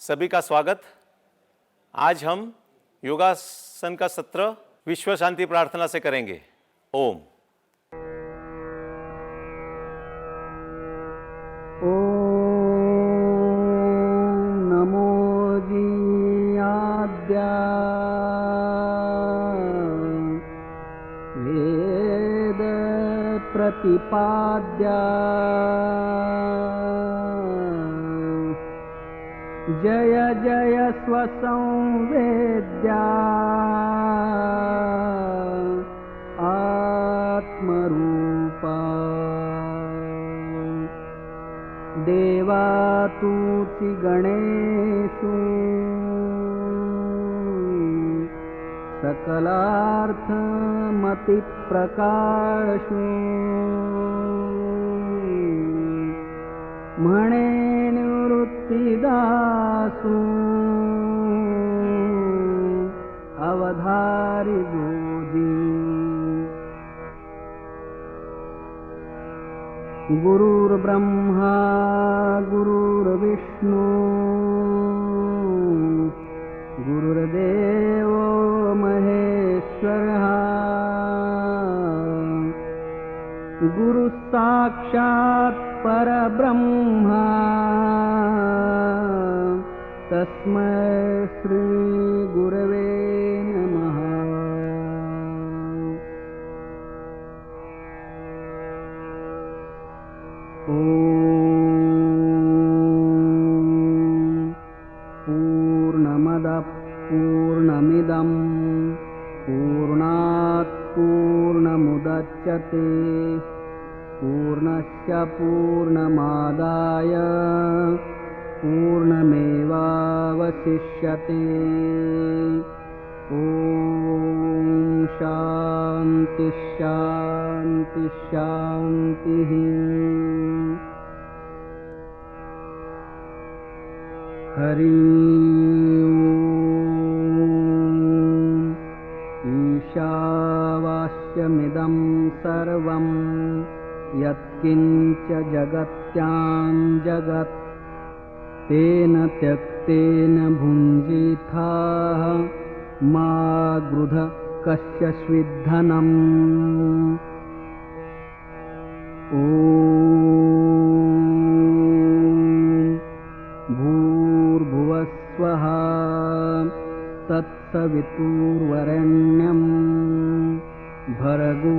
सभी का स्वागत। आज हम योगासन का सत्र विश्व शांति प्रार्थना से करेंगे। ओम। ओम नमो जीयाद्या वेद प्रतिपाद्या जय जय स्वसंवेद्या आत्मरूपा देवातुति गणेषु सकलार्थमतिप्रकाशु म्हणे निवृत्तिदासु अवधारि गोदी गुरुर्ब्रह्मा गुरुर्विष्णु गुरुर्देवो महेश्वरः गुरुः साक्षात् परब्रह्मा तस्मै श्री गुरवे नमः। पूर्णमदः पूर्णमिदं पूर्णात् पूर्णमुदच्यते पूर्णस्य पूर्णमादाय पूर्णमेवावशिष्यते। ॐ शान्ति शान्ति शान्तिः। हरि ओम्। ईशावास्यमिदं सर्वं यत्किञ्च जगत्यां जगत् तेन त्यक्तेन भुञ्जीथाः मा गृध कस्यचिद्धनम्। ॐ भूर्भुवस्वः तत्सवितुर्वरेण्यं भर्गो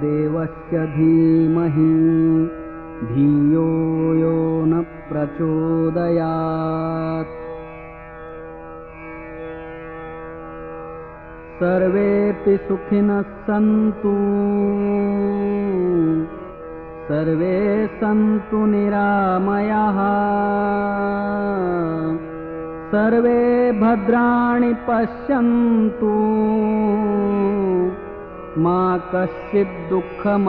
देवस्य धीमहि धियो यो न प्रचोदयात्। सर्वेऽपि सुखिनः सन्तु सर्वे सन्तु निरामयाः सर्वे भद्राणि पश्यन्तु मा कश्चित् दुःखमाप्नुयात्।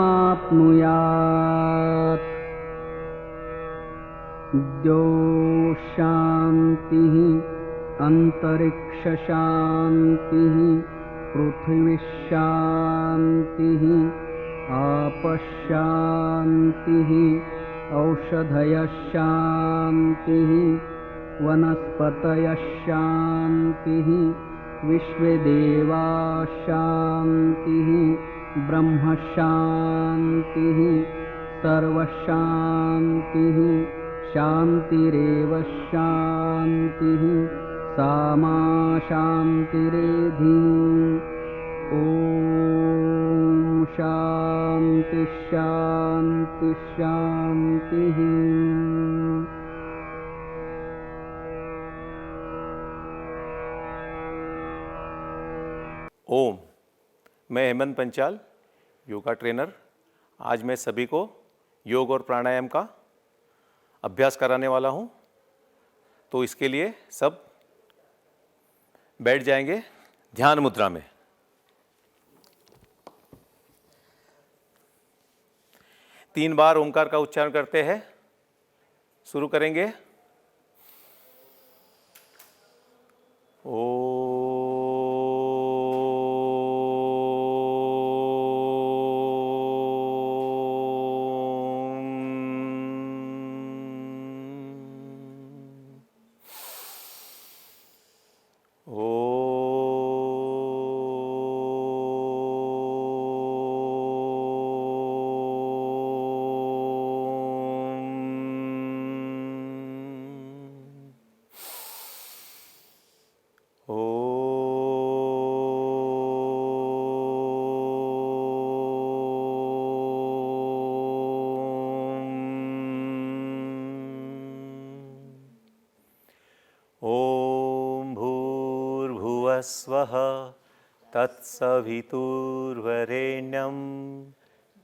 शान्तिः अन्तरिक्षशान्तिः पृथिवीशान्तिः आपशान्तिः औषधयशान्तिः वनस्पतयशान्तिः विश्वेदेवाशान्तिः ब्रह्मशान्तिः सर्वशान्तिः शान्तिरेव शान्तिः सामा शान्तिरेधि। ॐ शान्ति शान्ति शान्तिः। ओम। मैं हेमंत पंचाल, योगा ट्रेनर। आज मैं सभी को योग और प्राणायाम का अभ्यास कराने वाला हूं। तो इसके लिए सब बैठ जाएंगे ध्यान मुद्रा में। तीन बार ओंकार का उच्चारण करते हैं। शुरू करेंगे। ओ ॐ भूर्भुवस्वः तत्सवितुर्वरेण्यं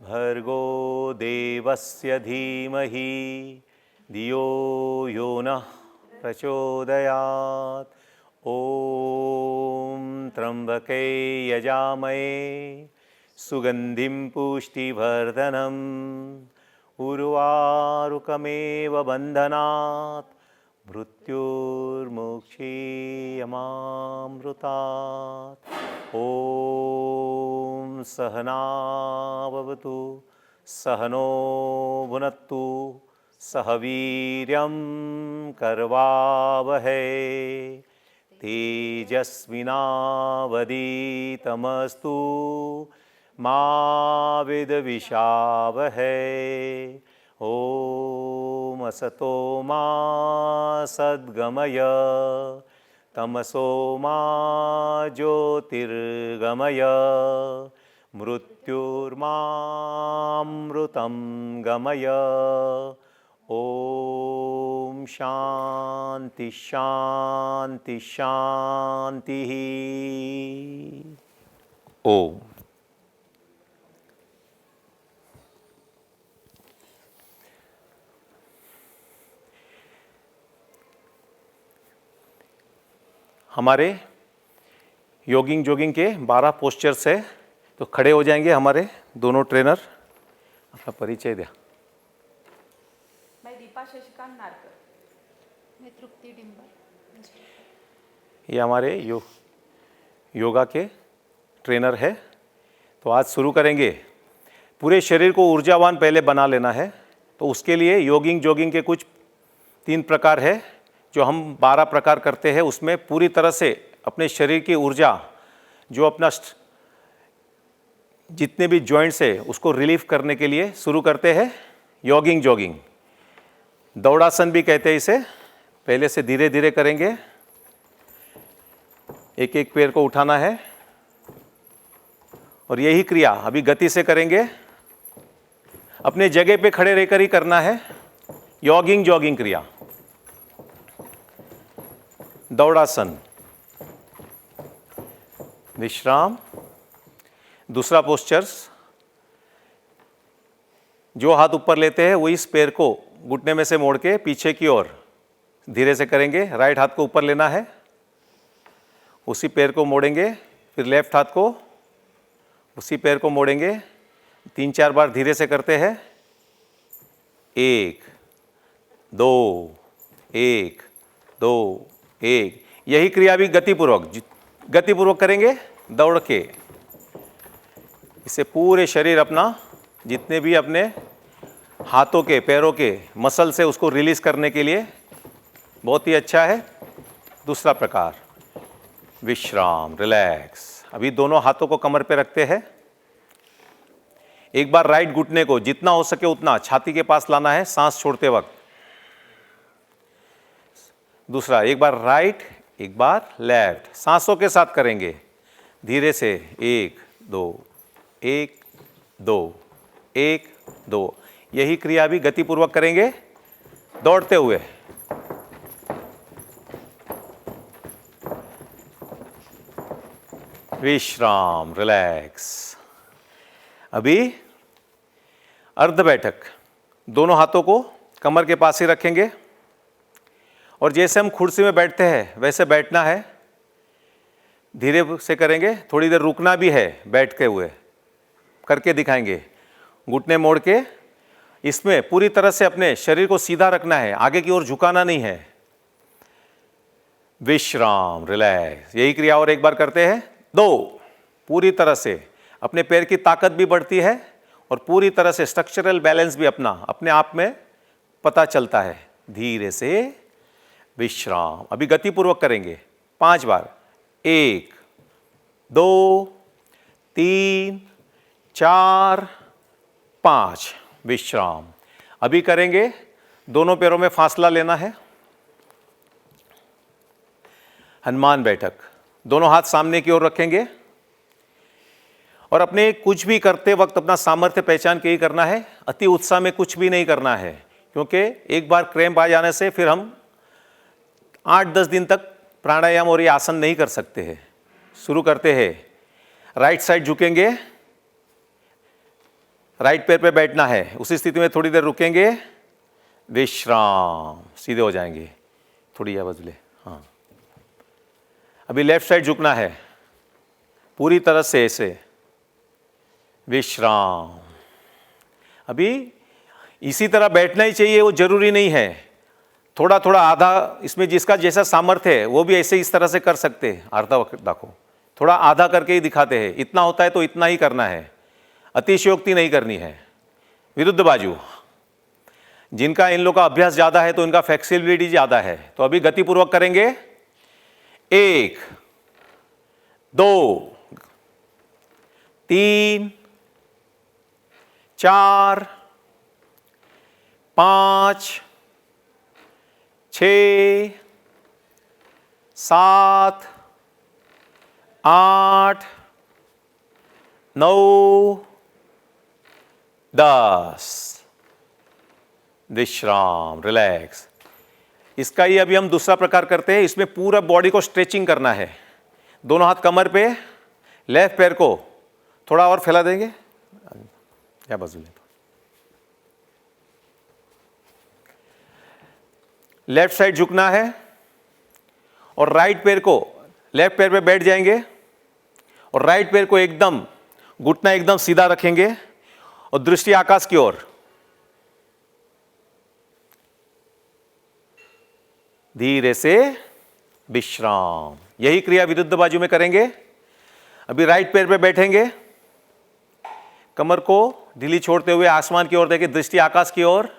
भर्गो देवस्य धीमहि धियो यो नः प्रचोदयात्। ॐ त्र्यम्बके यजामहे सुगन्धिं पुष्टिवर्धनम् उर्वारुकमेव बन्धनात् मृत्युर्मुक्षीयमामृतात्। ॐ सहना भवतु सहनो भुनक्तु सह वीर्यं करवावहै तेजस्विनावधीतमस्तु मा विद्विषावहै। ॐ असतो मा सद्गमय तमसो मा ज्योतिर्गमय मृत्युर्मामृतं गमय। ॐ शान्ति शान्ति शान्तिः। ओम। हमारे योगिंग जोगिंग के 12 पोस्चर्स है, तो खड़े हो जाएंगे हमारे दोनों ट्रेनर। अपना परिचय दिया। मैं दीपा शशिकांत नारकर। मैं तृप्ति डिंबर। ये हमारे योगा के ट्रेनर है। तो आज शुरू करेंगे। पूरे शरीर को ऊर्जावान पहले बना लेना है, तो उसके लिए योगिंग जोगिंग के कुछ 3 प्रकार है जो हम 12 प्रकार करते हैं। उसमें पूरी तरह से अपने शरीर की ऊर्जा जो अपना जितने भी जॉइंट्स है उसको रिलीफ करने के लिए शुरू करते हैं योगिंग जोगिंग। दौड़ासन भी कहते हैं इसे। पहले से धीरे धीरे करेंगे। एक एक पैर को उठाना है और यही क्रिया अभी गति से करेंगे। अपने जगह पे खड़े रहकर ही करना है योगिंग जोगिंग क्रिया। दौड़ासन, विश्राम। दूसरा पोस्चर्स, जो हाथ ऊपर लेते हैं वो इस पैर को घुटने में से मोड़ के पीछे की ओर धीरे से करेंगे। राइट हाथ को ऊपर लेना है, उसी पैर को मोड़ेंगे। फिर लेफ्ट हाथ को उसी पैर को मोड़ेंगे। 3-4 बार धीरे से करते हैं। 1 2 1 2 1। यही क्रिया भी गतिपूर्वक करेंगे दौड़ के। इससे पूरे शरीर अपना जितने भी अपने हाथों के पैरों के मसल से उसको रिलीज करने के लिए बहुत ही अच्छा है। दूसरा प्रकार विश्राम, रिलैक्स। अभी दोनों हाथों को कमर पे रखते हैं। एक बार राइट घुटने को जितना हो सके उतना छाती के पास लाना है सांस छोड़ते वक्त। दूसरा, एक बार राइट एक बार लेफ्ट, सांसों के साथ करेंगे धीरे से। 1 2 1 2 1 2। यही क्रिया भी गतिपूर्वक करेंगे दौड़ते हुए। विश्राम, रिलैक्स। अभी अर्ध बैठक। दोनों हाथों को कमर के पास ही रखेंगे और जैसे हम कुर्सी में बैठते हैं वैसे बैठना है। धीरे से करेंगे, थोड़ी देर रुकना भी है। बैठते हुए करके दिखाएंगे। घुटने मोड़ के इसमें पूरी तरह से अपने शरीर को सीधा रखना है, आगे की ओर झुकाना नहीं है। विश्राम, रिलैक्स। यही क्रिया और एक बार करते हैं। 2, पूरी तरह से अपने पैर की ताकत भी बढ़ती है और पूरी तरह से स्ट्रक्चरल बैलेंस भी अपने आप में पता चलता है। धीरे से विश्राम। अभी गतिपूर्वक करेंगे 5 बार। 1 2 3 4 5, विश्राम। अभी करेंगे, दोनों पैरों में फासला लेना है। हनुमान बैठक, दोनों हाथ सामने की ओर रखेंगे और अपने कुछ भी करते वक्त अपना सामर्थ्य पहचान के ही करना है। अति उत्साह में कुछ भी नहीं करना है, क्योंकि एक बार क्रैम्प आ जाने से फिर हम 8-10 दिन तक प्राणायाम और ये आसन नहीं कर सकते हैं। शुरू करते हैं। राइट साइड झुकेंगे, राइट पैर पे बैठना है। उसी स्थिति में थोड़ी देर रुकेंगे, विश्राम, सीधे हो जाएंगे। थोड़ी या बदले, हाँ। अभी लेफ्ट साइड झुकना है पूरी तरह से, ऐसे, विश्राम। अभी इसी तरह बैठना ही चाहिए, वो जरूरी नहीं है। थोड़ा थोड़ा आधा, इसमें जिसका जैसा सामर्थ्य है वो भी ऐसे इस तरह से कर सकते हैं। आधा वक्त देखो, थोड़ा आधा करके ही दिखाते हैं। इतना होता है तो इतना ही करना है, अतिशयोक्ति नहीं करनी है। विरुद्ध बाजू, जिनका इन लोग का अभ्यास ज़्यादा है तो इनका फ्लेक्सिबिलिटी ज़्यादा है, तो अभी गतिपूर्वक करेंगे। 1 2 3 4 5 6 7 8 9 10, विश्राम, रिलैक्स। इसका ही अभी हम दूसरा प्रकार करते हैं। इसमें पूरा बॉडी को स्ट्रेचिंग करना है। दोनों हाथ कमर पे, लेफ्ट पैर को थोड़ा और फैला देंगे, या बाजू ले। लेफ्ट साइड झुकना है और राइट पैर को, लेफ्ट पैर पे बैठ जाएंगे और राइट पैर को एकदम, घुटना एकदम सीधा रखेंगे और दृष्टि आकाश की ओर। धीरे से विश्राम। यही क्रिया विरुद्ध बाजू में करेंगे। अभी राइट पैर पे बैठेंगे, कमर को ढीली छोड़ते हुए आसमान की ओर देखें, दृष्टि आकाश की ओर,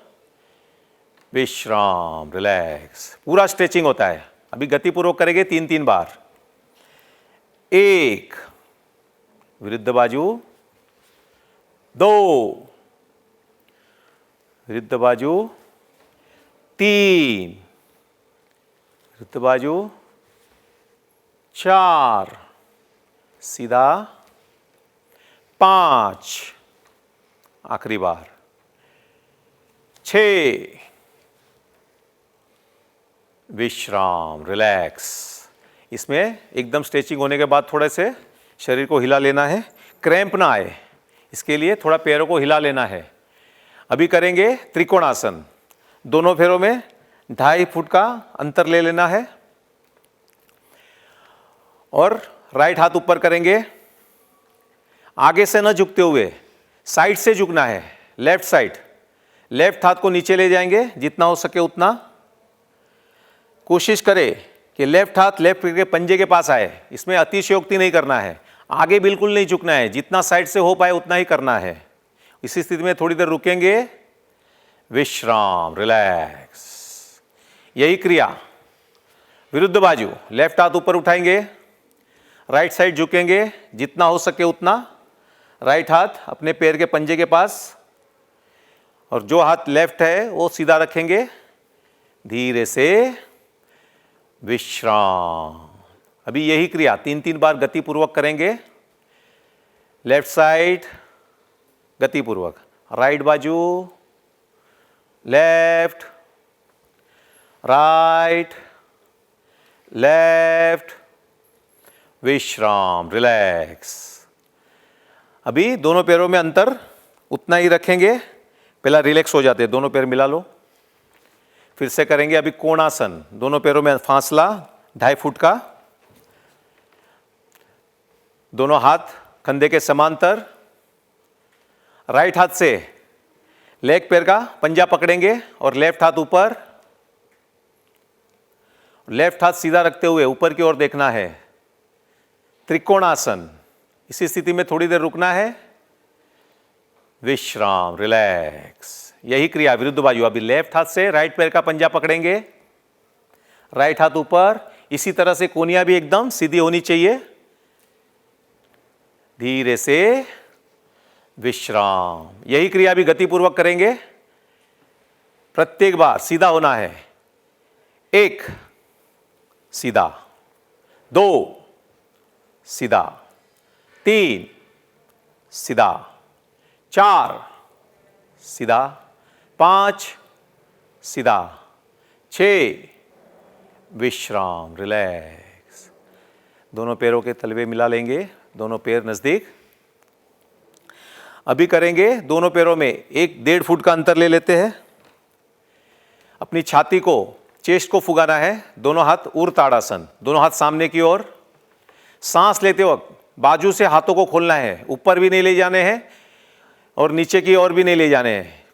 विश्राम, रिलैक्स। पूरा स्ट्रेचिंग होता है। अभी गतिपूर्वक करेंगे 3-3 बार। 1 विरुद्ध बाजू, 2 विरुद्ध बाजू, 3 विरुद्ध बाजू, 4 सीधा, 5 आखिरी बार, 6 विश्राम, रिलैक्स। इसमें एकदम स्ट्रेचिंग होने के बाद थोड़े से शरीर को हिला लेना है, क्रैम्प ना आए, इसके लिए थोड़ा पैरों को हिला लेना है। अभी करेंगे त्रिकोणासन। दोनों पैरों में 2.5 फुट का अंतर ले लेना है और राइट हाथ ऊपर करेंगे। आगे से न झुकते हुए साइड से झुकना है, लेफ्ट साइड। लेफ्ट हाथ को नीचे ले जाएंगे जितना हो सके उतना। कोशिश करें कि लेफ्ट हाथ लेफ्ट के पंजे के पास आए। इसमें अतिशयोक्ति नहीं करना है, आगे बिल्कुल नहीं झुकना है, जितना साइड से हो पाए उतना ही करना है। इसी स्थिति में थोड़ी देर रुकेंगे, विश्राम, रिलैक्स। यही क्रिया विरुद्ध बाजू। लेफ्ट हाथ ऊपर उठाएंगे, राइट साइड झुकेंगे जितना हो सके उतना। राइट हाथ अपने पैर के पंजे के पास और जो हाथ लेफ्ट है वो सीधा रखेंगे। धीरे से विश्राम। अभी यही क्रिया 3-3 बार गतिपूर्वक करेंगे। लेफ्ट साइड गतिपूर्वक, राइट बाजू, लेफ्ट, राइट, लेफ्ट, विश्राम, रिलैक्स। अभी दोनों पैरों में अंतर उतना ही रखेंगे। पहला रिलैक्स हो जाते हैं, दोनों पैर मिला लो। फिर से करेंगे अभी कोणासन। दोनों पैरों में फासला 2.5 फुट का। दोनों हाथ कंधे के समांतर। राइट हाथ से लेग पैर का पंजा पकड़ेंगे और लेफ्ट हाथ ऊपर। लेफ्ट हाथ सीधा रखते हुए ऊपर की ओर देखना है, त्रिकोणासन। इसी स्थिति में थोड़ी देर रुकना है, विश्राम, रिलैक्स। यही क्रिया विरुद्ध बाजू। अभी लेफ्ट हाथ से राइट पैर का पंजा पकड़ेंगे, राइट हाथ ऊपर, इसी तरह से कोनियां भी एकदम सीधी होनी चाहिए। धीरे से विश्राम। यही क्रिया भी गतिपूर्वक करेंगे। प्रत्येक बार सीधा होना है। 1 सीधा, 2 सीधा, 3 सीधा, 4 सीधा, 5 सीधा, 6 विश्राम, रिलैक्स। दोनों पैरों के तलवे मिला लेंगे, दोनों पैर नजदीक। अभी करेंगे दोनों पैरों में 1-1.5 फुट का अंतर ले लेते हैं। अपनी छाती को, चेस्ट को फुगाना है। दोनों हाथ ऊर्ध्व ताड़ासन, दोनों हाथ सामने की ओर। सांस लेते वक्त बाजू से हाथों को खोलना है, ऊपर भी नहीं ले जाने हैं और नीचे की ओर भी नहीं ले जाने हैं।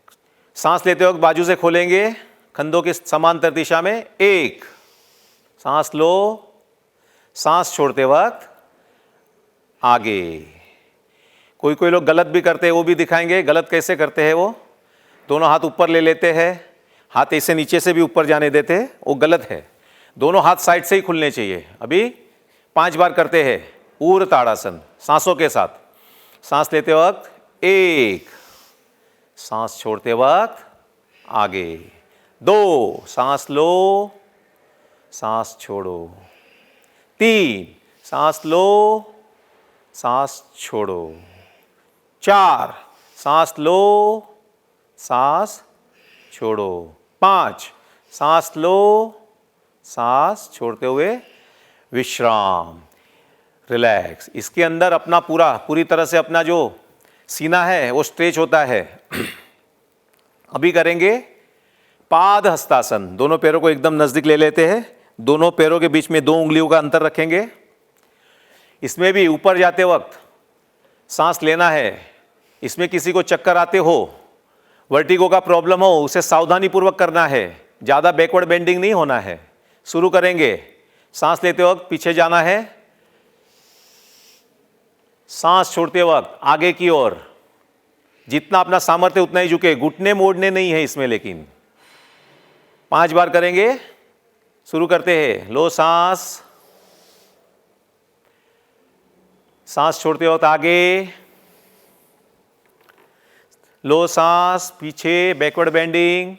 सांस लेते वक्त बाजू से खोलेंगे, कंधों के समांतर दिशा में। 1 सांस लो, सांस छोड़ते वक्त आगे। कोई कोई लोग गलत भी करते हैं, वो भी दिखाएंगे गलत कैसे करते हैं। वो दोनों हाथ ऊपर ले लेते हैं, हाथ ऐसे नीचे से भी ऊपर जाने देते हैं, वो गलत है। दोनों हाथ साइड से ही खुलने चाहिए। अभी 5 बार करते हैं ऊर्ध्व ताड़ासन सांसों के साथ। सांस लेते वक्त 1, सांस छोड़ते वक्त आगे। 2 सांस लो, सांस छोड़ो। 3 सांस लो, सांस छोड़ो। 4 सांस लो, सांस छोड़ो। 5 सांस लो, सांस छोड़ते हुए विश्राम, रिलैक्स। इसके अंदर अपना पूरी तरह से अपना जो सीना है वो स्ट्रेच होता है। अभी करेंगे पाद हस्तासन। दोनों पैरों को एकदम नजदीक ले लेते हैं। दोनों पैरों के बीच में 2 उंगलियों का अंतर रखेंगे। इसमें भी ऊपर जाते वक्त सांस लेना है। इसमें किसी को चक्कर आते हो, वर्टिगो का प्रॉब्लम हो, उसे सावधानी पूर्वक करना है। ज़्यादा बैकवर्ड बेंडिंग नहीं होना है। शुरू करेंगे। सांस लेते वक्त पीछे जाना है, सांस छोड़ते वक्त आगे की ओर। जितना अपना सामर्थ्य उतना ही झुके, घुटने मोड़ने नहीं है इसमें। लेकिन 5 बार करेंगे। शुरू करते हैं। लो सांस, सांस छोड़ते वक्त आगे। लो सांस, पीछे बैकवर्ड बेंडिंग।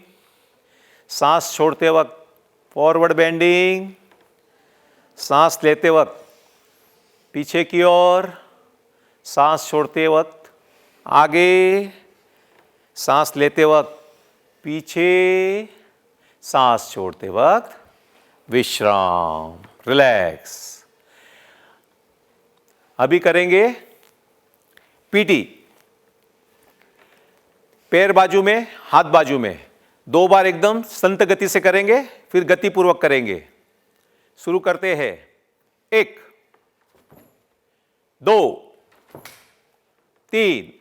सांस छोड़ते वक्त फॉरवर्ड बेंडिंग। सांस लेते वक्त पीछे की ओर, सांस छोड़ते वक्त आगे। सांस लेते वक्त पीछे, सांस छोड़ते वक्त विश्राम, रिलैक्स। अभी करेंगे पीटी। पैर बाजू में, हाथ बाजू में। 2 बार एकदम संत गति से करेंगे, फिर गति पूर्वक करेंगे। शुरू करते हैं। 1 2 3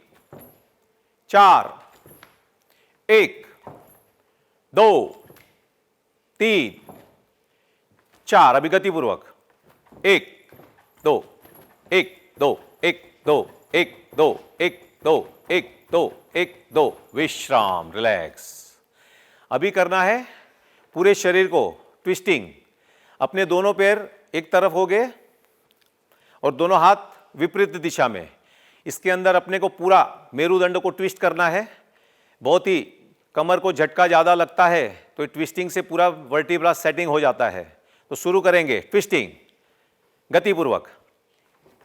4 1 2 3 4। अभी गति पूर्वक। 1 2 1 2 1 2 1 2 1 2 1 2 1 2 विश्राम, रिलैक्स। अभी करना है पूरे शरीर को ट्विस्टिंग। अपने दोनों पैर एक तरफ हो गए और दोनों हाथ विपरीत दिशा में। इसके अंदर अपने को पूरा मेरुदंड को ट्विस्ट करना है। बहुत ही कमर को झटका ज़्यादा लगता है तो ट्विस्टिंग से पूरा वर्टिब्रा सेटिंग हो जाता है। तो शुरू करेंगे ट्विस्टिंग गतिपूर्वक।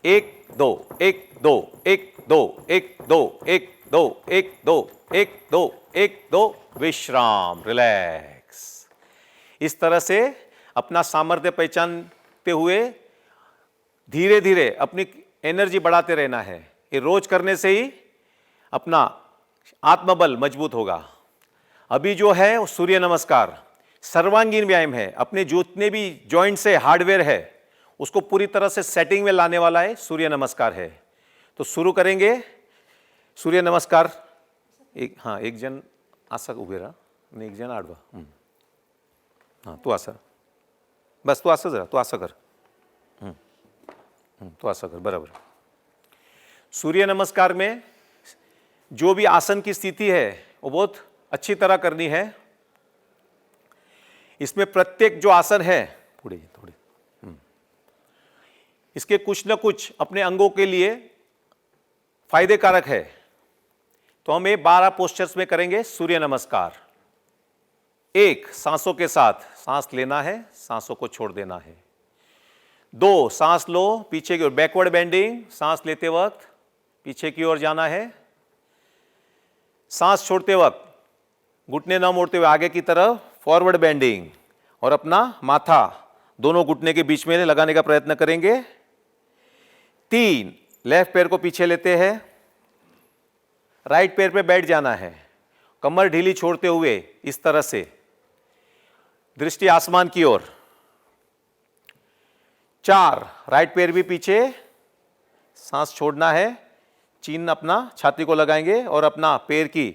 1 2 1 2 1 2 1 2 1 2 1 2 1 2 1 2 विश्राम, रिलैक्स। इस तरह से अपना सामर्थ्य पहचानते हुए धीरे धीरे अपनी एनर्जी बढ़ाते रहना है। ये रोज करने से ही अपना आत्मबल मजबूत होगा। अभी जो है वो सूर्य नमस्कार सर्वांगीण व्यायाम है। अपने जितने भी जॉइंट्स है, हार्डवेयर है, उसको पूरी तरह से सेटिंग में लाने वाला है सूर्य नमस्कार है। तो शुरू करेंगे सूर्य नमस्कार। एक जन असं उभे राहा आणि एक जण आडवा। हां, तू असं बस, तू असं जरा, तू असं कर, तू असं कर, बराबर। सूर्य नमस्कार में जो भी आसन की स्थिति है वो बहुत अच्छी तरह करनी है। इसमें प्रत्येक जो आसन है, पुढे थोड़े इसके कुछ न कुछ अपने अंगों के लिए फायदे कारक है। तो हम ये 12 पोस्चर्स में करेंगे सूर्य नमस्कार। एक, सांसों के साथ सांस लेना है, सांसों को छोड़ देना है। 2, सांस लो पीछे की ओर, बैकवर्ड बेंडिंग, सांस लेते वक्त पीछे की ओर जाना है। सांस छोड़ते वक्त घुटने न मोड़ते हुए आगे की तरफ, फॉरवर्ड बेंडिंग, और अपना माथा दोनों घुटने के बीच में लगाने का प्रयत्न करेंगे। 3, लेफ्ट पैर को पीछे लेते हैं, राइट पैर पे बैठ जाना है, कमर ढीली छोड़ते हुए इस तरह से, दृष्टि आसमान की ओर। 4, राइट पैर भी पीछे, सांस छोड़ना है, चिन्ह अपना छाती को लगाएंगे और अपना पैर की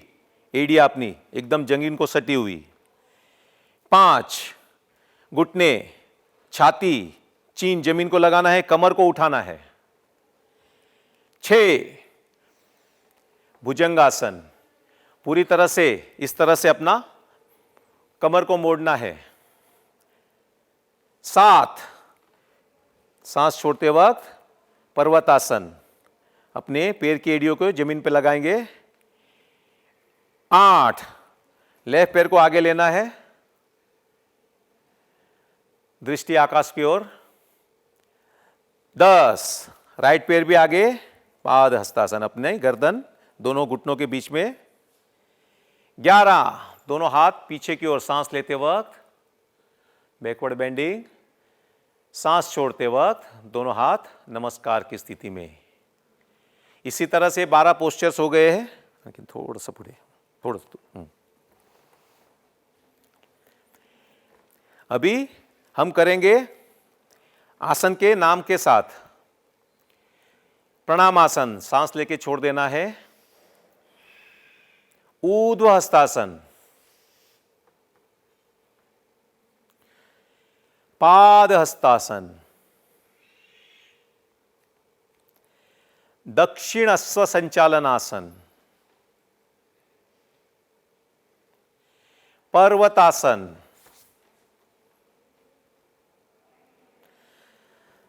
एड़ियां अपनी एकदम जमीन को सटी हुई। 5, घुटने, छाती, चिन्ह जमीन को लगाना है, कमर को उठाना है। 6, भुजंगासन, पूरी तरह से इस तरह से अपना कमर को मोड़ना है। 7, सांस छोड़ते वक्त पर्वतासन, अपने पैर की एड़ियों को जमीन पर लगाएंगे। 8, लेफ्ट पैर को आगे लेना है, दृष्टि आकाश की ओर। 10, राइट पैर भी आगे, पाद हस्तासन, अपने गर्दन दोनों घुटनों के बीच में। 11, दोनों हाथ पीछे की ओर, सांस लेते वक्त बैकवर्ड बेंडिंग, सांस छोड़ते वक्त दोनों हाथ नमस्कार की स्थिति में। इसी तरह से 12 पोस्चर्स हो गए हैं, लेकिन थोड़ा सा पुढ़े, थोड़ा सा। अभी हम करेंगे आसन के नाम के साथ। प्रणामासन, सांस लेके छोड़ देना है। ऊर्ध्व हस्तासन, पाद हस्तासन, दक्षिण अश्व संचालनासन, पर्वतासन,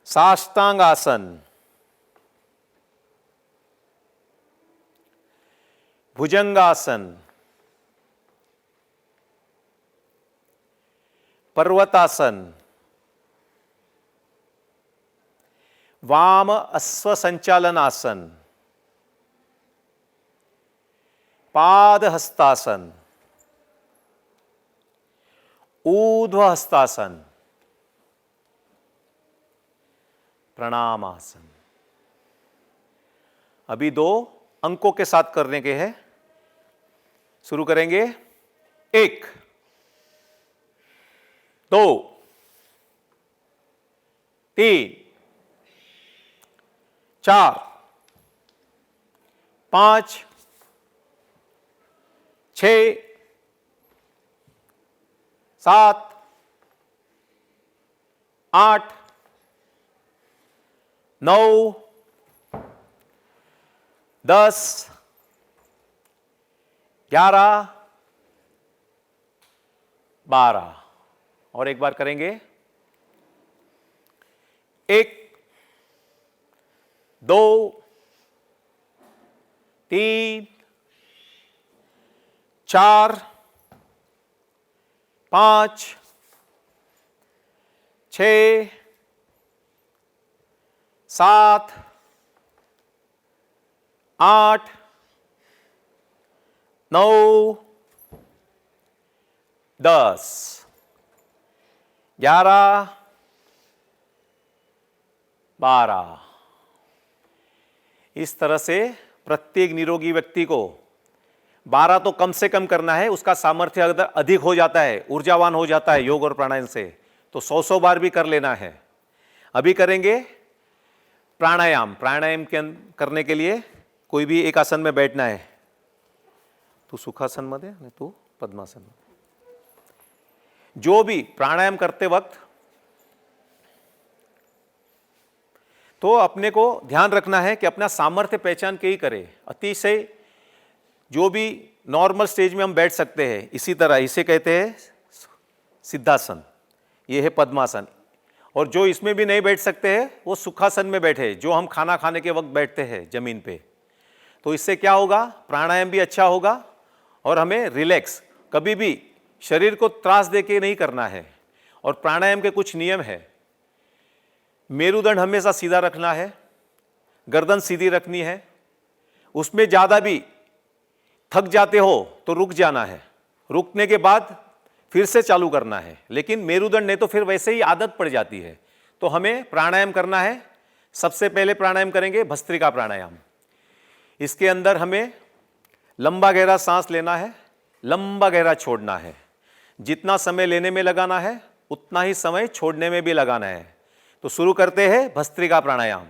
साष्टांगासन, भुजंगासन, पर्वतासन, वाम अश्व संचालनासन, पाद हस्तासन, ऊर्ध्व हस्तासन, प्रणामासन। अभी 2 अंकों के साथ करने के हैं। शुरू करेंगे। 1, 2, 3, 4, 5, 6, 7, 8, 9, 10, 11, 12 और एक बार करेंगे। 1, 2, 3, 4, 5, 6, 7, 8, 9, 10, 11, 12। इस तरह से प्रत्येक निरोगी व्यक्ति को 12 तो कम से कम करना है। उसका सामर्थ्य अगर अधिक हो जाता है, ऊर्जावान हो जाता है योग और प्राणायाम से, तो 100 बार भी कर लेना है। अभी करेंगे प्राणायाम। प्राणायाम करने के लिए कोई भी एक आसन में बैठना है। तू सुखासन मध्ये आणि तू पद्मासन मध्ये। जो भी प्राणायाम करते वक्त तो अपने को ध्यान रखना है कि अपना सामर्थ्य पहचान के ही करें। अतिशय जो भी नॉर्मल स्टेज में हम बैठ सकते हैं, इसी तरह इसे कहते हैं सिद्धासन, ये है पद्मासन। और जो इसमें भी नहीं बैठ सकते हैं वो सुखासन में बैठे, जो हम खाना खाने के वक्त बैठते हैं जमीन पे। तो इससे क्या होगा, प्राणायाम भी अच्छा होगा और हमें रिलैक्स, कभी भी शरीर को त्रास देके नहीं करना है। और प्राणायाम के कुछ नियम है। मेरुदंड हमेशा सीधा रखना है, गर्दन सीधी रखनी है। उसमें ज़्यादा भी थक जाते हो तो रुक जाना है, रुकने के बाद फिर से चालू करना है। लेकिन मेरुदंड नहीं तो फिर वैसे ही आदत पड़ जाती है। तो हमें प्राणायाम करना है। सबसे पहले प्राणायाम करेंगे भस्त्रिका प्राणायाम। इसके अंदर हमें लंबा गहरा सांस लेना है, लंबा गहरा छोड़ना है। जितना समय लेने में लगाना है उतना ही समय छोड़ने में भी लगाना है। तो शुरू करते हैं भस्त्रिका प्राणायाम।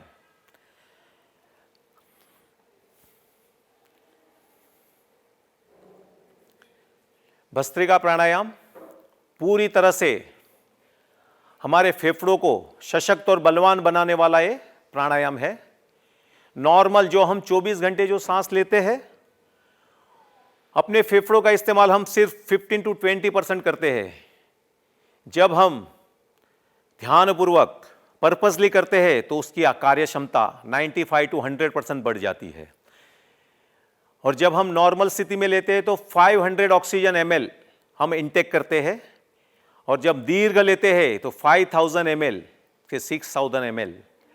भस्त्रिका प्राणायाम पूरी तरह से हमारे फेफड़ों को सशक्त और बलवान बनाने वाला ये प्राणायाम है। नॉर्मल जो हम 24 घंटे जो सांस लेते हैं, अपने फेफड़ों का इस्तेमाल हम सिर्फ 15 to 20% करते हैं। जब हम ध्यानपूर्वक पर्पसली करते हैं तो उसकी कार्य क्षमता 95 to 100% बढ़ जाती है। और जब हम नॉर्मल स्थिति में लेते हैं तो 500 ऑक्सीजन ml हम इंटेक करते हैं। और जब दीर्घ लेते हैं तो 5000 ml से 6000 ml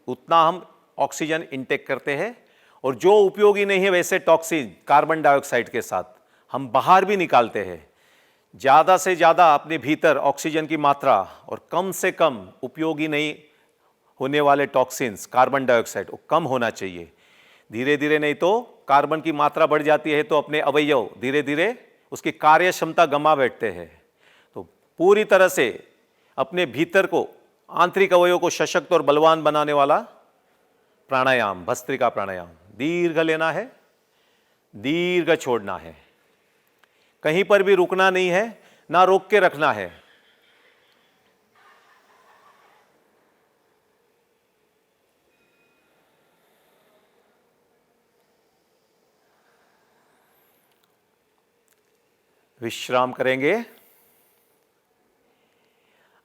उतना हम ऑक्सीजन इंटेक करते हैं। और जो उपयोगी नहीं है वैसे टॉक्सिन कार्बन डाइऑक्साइड के साथ हम बाहर भी निकालते हैं। ज़्यादा से ज़्यादा अपने भीतर ऑक्सीजन की मात्रा और कम से कम उपयोगी नहीं होने वाले टॉक्सिन्स कार्बन डाइऑक्साइड वो कम होना चाहिए। धीरे धीरे नहीं तो कार्बन की मात्रा बढ़ जाती है तो अपने अवयव धीरे धीरे उसकी कार्य क्षमता गंवा बैठते हैं। तो पूरी तरह से अपने भीतर को, आंतरिक अवयव को सशक्त और बलवान बनाने वाला प्राणायाम भस्त्रिका प्राणायाम। दीर्घ लेना है, दीर्घ छोड़ना है, कहीं पर भी रुकना नहीं है, ना रोक के रखना है। विश्राम करेंगे।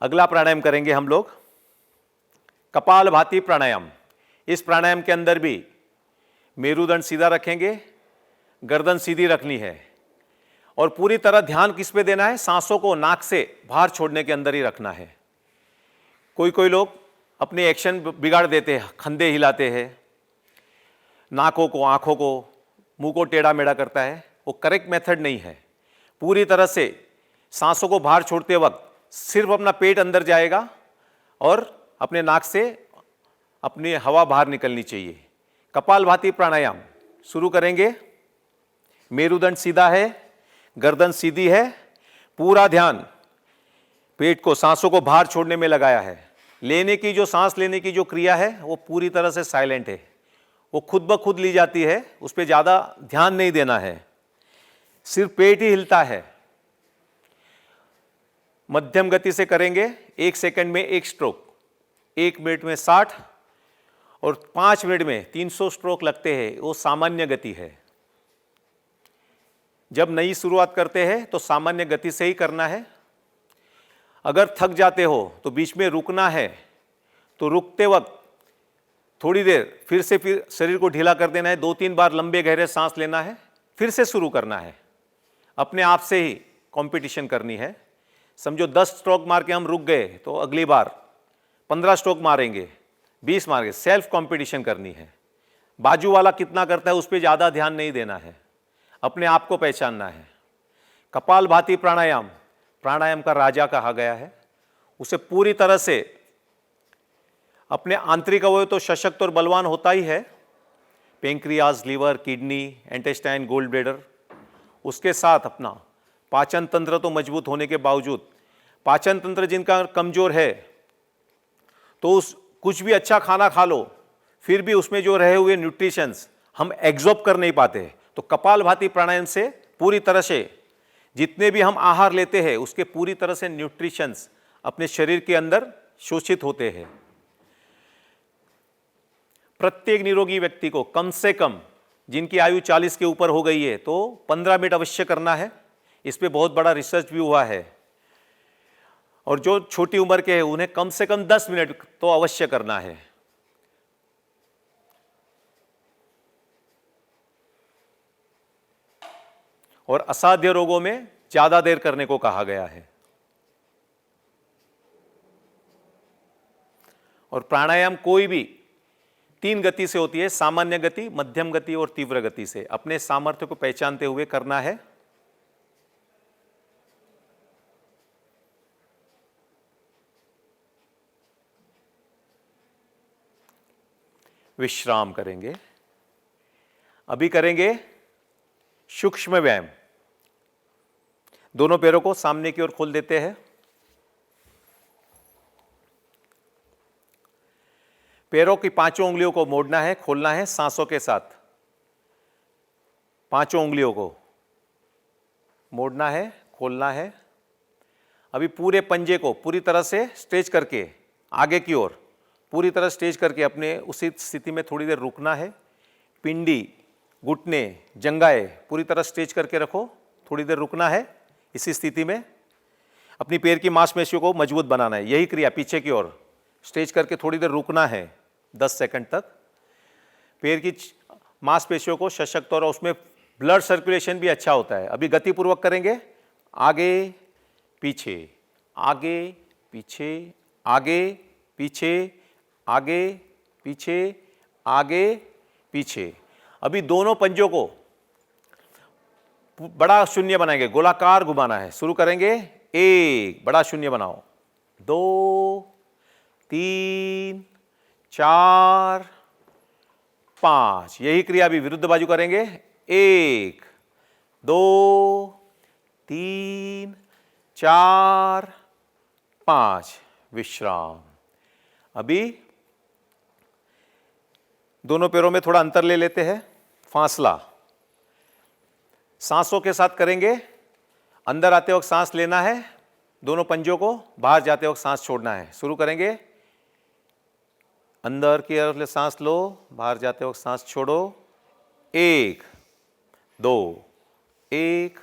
अगला प्राणायाम करेंगे हम लोग कपालभाति प्राणायाम। इस प्राणायाम के अंदर भी मेरुदंड सीधा रखेंगे, गर्दन सीधी रखनी है और पूरी तरह ध्यान किस पे देना है, सांसों को नाक से बाहर छोड़ने के अंदर ही रखना है। कोई कोई लोग अपने एक्शन बिगाड़ देते हैं, खंधे हिलाते हैं, नाकों को, आंखों को, मुंह को टेढ़ा मेढ़ा करता है। वो करेक्ट मेथड नहीं है। पूरी तरह से सांसों को बाहर छोड़ते वक्त सिर्फ अपना पेट अंदर जाएगा और अपने नाक से अपनी हवा बाहर निकलनी चाहिए। कपालभाति प्राणायाम शुरू करेंगे। मेरुदंड सीधा है, गर्दन सीधी है, पूरा ध्यान पेट को, सांसों को बाहर छोड़ने में लगाया है। लेने की जो सांस लेने की जो क्रिया है वो पूरी तरह से साइलेंट है, वो खुद ब खुद ली जाती है, उस पर ज़्यादा ध्यान नहीं देना है, सिर्फ पेट ही हिलता है। मध्यम गति से करेंगे। 1 सेकंड में 1 स्ट्रोक, 1 मिनट में 60 और 5 मिनट में 300 स्ट्रोक लगते हैं। वो सामान्य गति है। जब नई शुरुआत करते हैं तो सामान्य गति से ही करना है। अगर थक जाते हो तो बीच में रुकना है, तो रुकते वक्त थोड़ी देर फिर शरीर को ढीला कर देना है। 2-3 बार लंबे गहरे सांस लेना है, फिर से शुरू करना है। अपने आप से ही कंपटीशन करनी है। समझो 10 स्ट्रोक मार के हम रुक गए तो अगली बार 15 स्ट्रोक मारेंगे, 20 मारेंगे। सेल्फ कंपटीशन करनी है। बाजू वाला कितना करता है उस पर ज़्यादा ध्यान नहीं देना है, अपने आप को पहचानना है। कपालभाति प्राणायाम प्राणायाम का राजा कहा गया है। उसे पूरी तरह से अपने आंतरिक अवयव तो सशक्त और बलवान होता ही है, pancreas, liver, kidney, intestine, gall bladder. उसके साथ अपना पाचन तंत्र तो मजबूत होने के बावजूद, पाचन तंत्र जिनका कमजोर है तो उस कुछ भी अच्छा खाना खा लो फिर भी उसमें जो रहे हुए न्यूट्रिशंस हम एब्जॉर्ब कर नहीं पाते। तो कपालभाति प्राणायाम से पूरी तरह से जितने भी हम आहार लेते हैं उसके पूरी तरह से न्यूट्रिशंस अपने शरीर के अंदर शोषित होते हैं। प्रत्येक निरोगी व्यक्ति को कम से कम, जिनकी आयु 40 के ऊपर हो गई है, तो 15 मिनट अवश्य करना है। इस पे बहुत बड़ा रिसर्च भी हुआ है। और जो छोटी उम्र के हैं उन्हें कम से कम 10 मिनट तो अवश्य करना है। और असाध्य रोगों में ज्यादा देर करने को कहा गया है। और प्राणायाम कोई भी 3 गति से होती है, सामान्य गति, मध्यम गति और तीव्र गति से। अपने सामर्थ्य को पहचानते हुए करना है। विश्राम करेंगे। अभी करेंगे सूक्ष्म व्यायाम। दोनों पैरों को सामने की ओर खोल देते हैं। पैरों की 5 उंगलियों को मोड़ना है, खोलना है सांसों के साथ। 5 उंगलियों को मोड़ना है, खोलना है। अभी पूरे पंजे को पूरी तरह से स्ट्रेच करके आगे की ओर पूरी तरह स्ट्रेच करके अपने उसी स्थिति में थोड़ी देर रुकना है। पिंडी, घुटने, जंघाएं पूरी तरह स्ट्रेच करके रखो, थोड़ी देर रुकना है इसी स्थिति में। अपनी पैर की मांसपेशियों को मजबूत बनाना है। यही क्रिया पीछे की ओर स्ट्रेच करके थोड़ी देर रुकना है 10 सेकंड तक। पैर की मांसपेशियों को सशक्त और उसमें ब्लड सर्कुलेशन भी अच्छा होता है। अभी गतिपूर्वक करेंगे। आगे पीछे, आगे पीछे, आगे पीछे, आगे पीछे, आगे पीछे। अभी दोनों पंजों को बड़ा शून्य बनाएंगे, गोलाकार घुमाना है। शुरू करेंगे। 1, बड़ा शून्य बनाओ। 2, 3, 4, 5। यही क्रिया अभी विरुद्ध बाजू करेंगे। 1, 2, 3, 4, 5। विश्राम। अभी दोनों पैरों में थोड़ा अंतर ले लेते हैं, फासला। सांसों के साथ करेंगे। अंदर आते वक्त सांस लेना है दोनों पंजों को, बाहर जाते वक्त सांस छोड़ना है। शुरू करेंगे। अंदर की ओर सांस लो, बाहर जाते वक्त सांस छोड़ो। 1, 2, 1,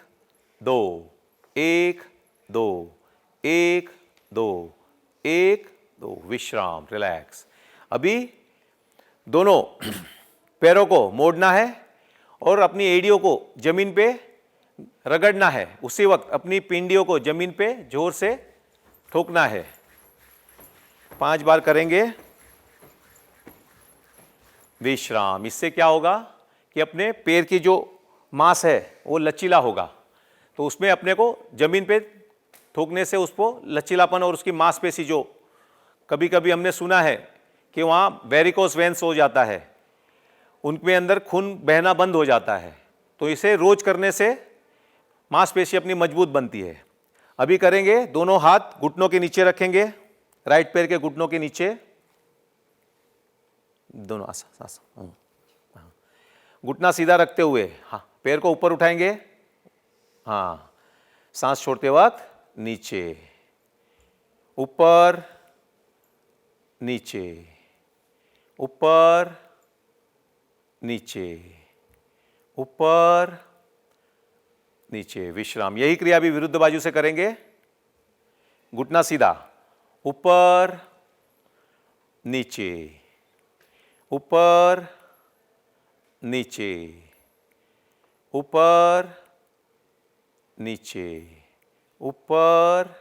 2, 1, 2, 1, 2, 1, 2। विश्राम, रिलैक्स। अभी दोनों पैरों को मोड़ना है और अपनी एड़ियों को जमीन पे रगड़ना है। उसी वक्त अपनी पिंडियों को जमीन पे जोर से ठोकना है। 5 बार करेंगे। विश्राम। इससे क्या होगा कि अपने पैर की जो मांस है वो लचीला होगा, तो उसमें अपने को जमीन पे ठोकने से उसको लचीलापन और उसकी मांसपेशी, जो कभी कभी हमने सुना है कि वहाँ वेरिकोस वेन्स हो जाता है, उनके अंदर खून बहना बंद हो जाता है, तो इसे रोज करने से मांसपेशी अपनी मजबूत बनती है। अभी करेंगे। दोनों हाथ घुटनों के नीचे रखेंगे, राइट पैर के घुटनों के नीचे। दोनों घुटना सीधा रखते हुए पैर को ऊपर उठाएंगे। हाँ, सांस छोड़ते वक्त नीचे, ऊपर, नीचे, ऊपर, नीचे, ऊपर, नीचे। विश्राम। यही क्रिया भी विरुद्ध बाजू से करेंगे। घुटना सीधा, ऊपर, नीचे, ऊपर, नीचे, ऊपर, नीचे, ऊपर,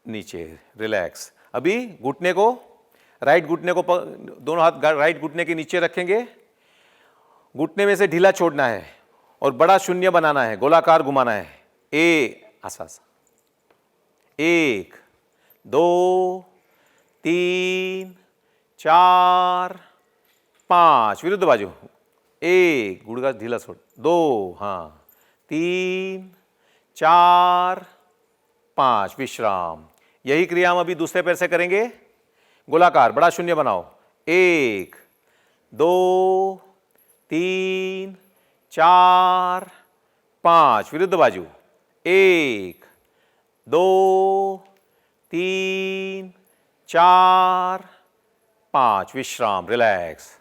नीचे। रिलैक्स। अभी घुटने को, राइट घुटने को दोनों हाथ राइट घुटने के नीचे रखेंगे। घुटने में से ढीला छोड़ना है और बड़ा शून्य बनाना है, गोलाकार घुमाना है। 1, 2, 3, 4, 5। विरुद्ध बाजू। 1, गुड़गा ढीला छोड़। 2, हाँ, 3, 4, 5। विश्राम। यही क्रिया हम अभी दूसरे पैर से करेंगे। गोलाकार, बड़ा शून्य बनाओ। 1, 2, 3, 4, 5। विरुद्ध बाजू। 1, 2, 3, 4, 5। विश्राम, रिलैक्स।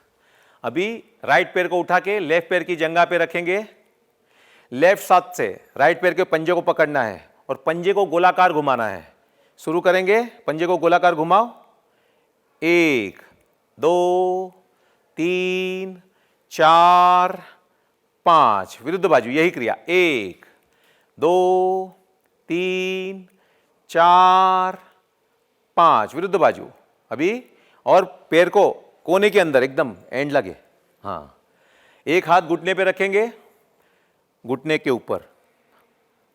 अभी राइट पैर को उठा के लेफ्ट पैर की जंघा पे रखेंगे। लेफ्ट हाथ से राइट पैर के पंजे को पकड़ना है और पंजे को गोलाकार घुमाना है। शुरू करेंगे, पंजे को गोलाकार घुमाओ, 1 2 3 4 5, विरुद्ध बाजू यही क्रिया, 1 2 3 4 5, विरुद्ध बाजू। अभी और पैर को कोने के अंदर एकदम एंड लगे, हाँ, एक हाथ घुटने पे रखेंगे, घुटने के ऊपर,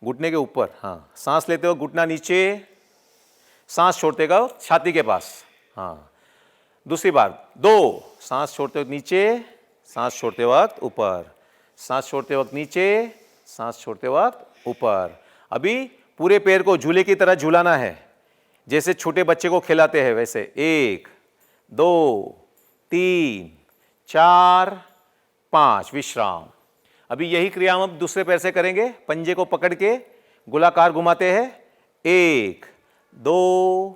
घुटने के ऊपर, हाँ, सांस लेते हो घुटना नीचे, सांस छोड़ते गो छाती के पास, हाँ, दूसरी बार 2, सांस छोड़ते वक्त नीचे, सांस छोड़ते वक्त ऊपर, सांस छोड़ते वक्त नीचे, सांस छोड़ते वक्त ऊपर। अभी पूरे पैर को झूले की तरह झूलाना है, जैसे छोटे बच्चे को खिलाते हैं वैसे, 1 2 3 4 5, विश्राम। अभी यही क्रिया हम दूसरे पैर से करेंगे, पंजे को पकड़ के गोलाकार घुमाते हैं, 1 2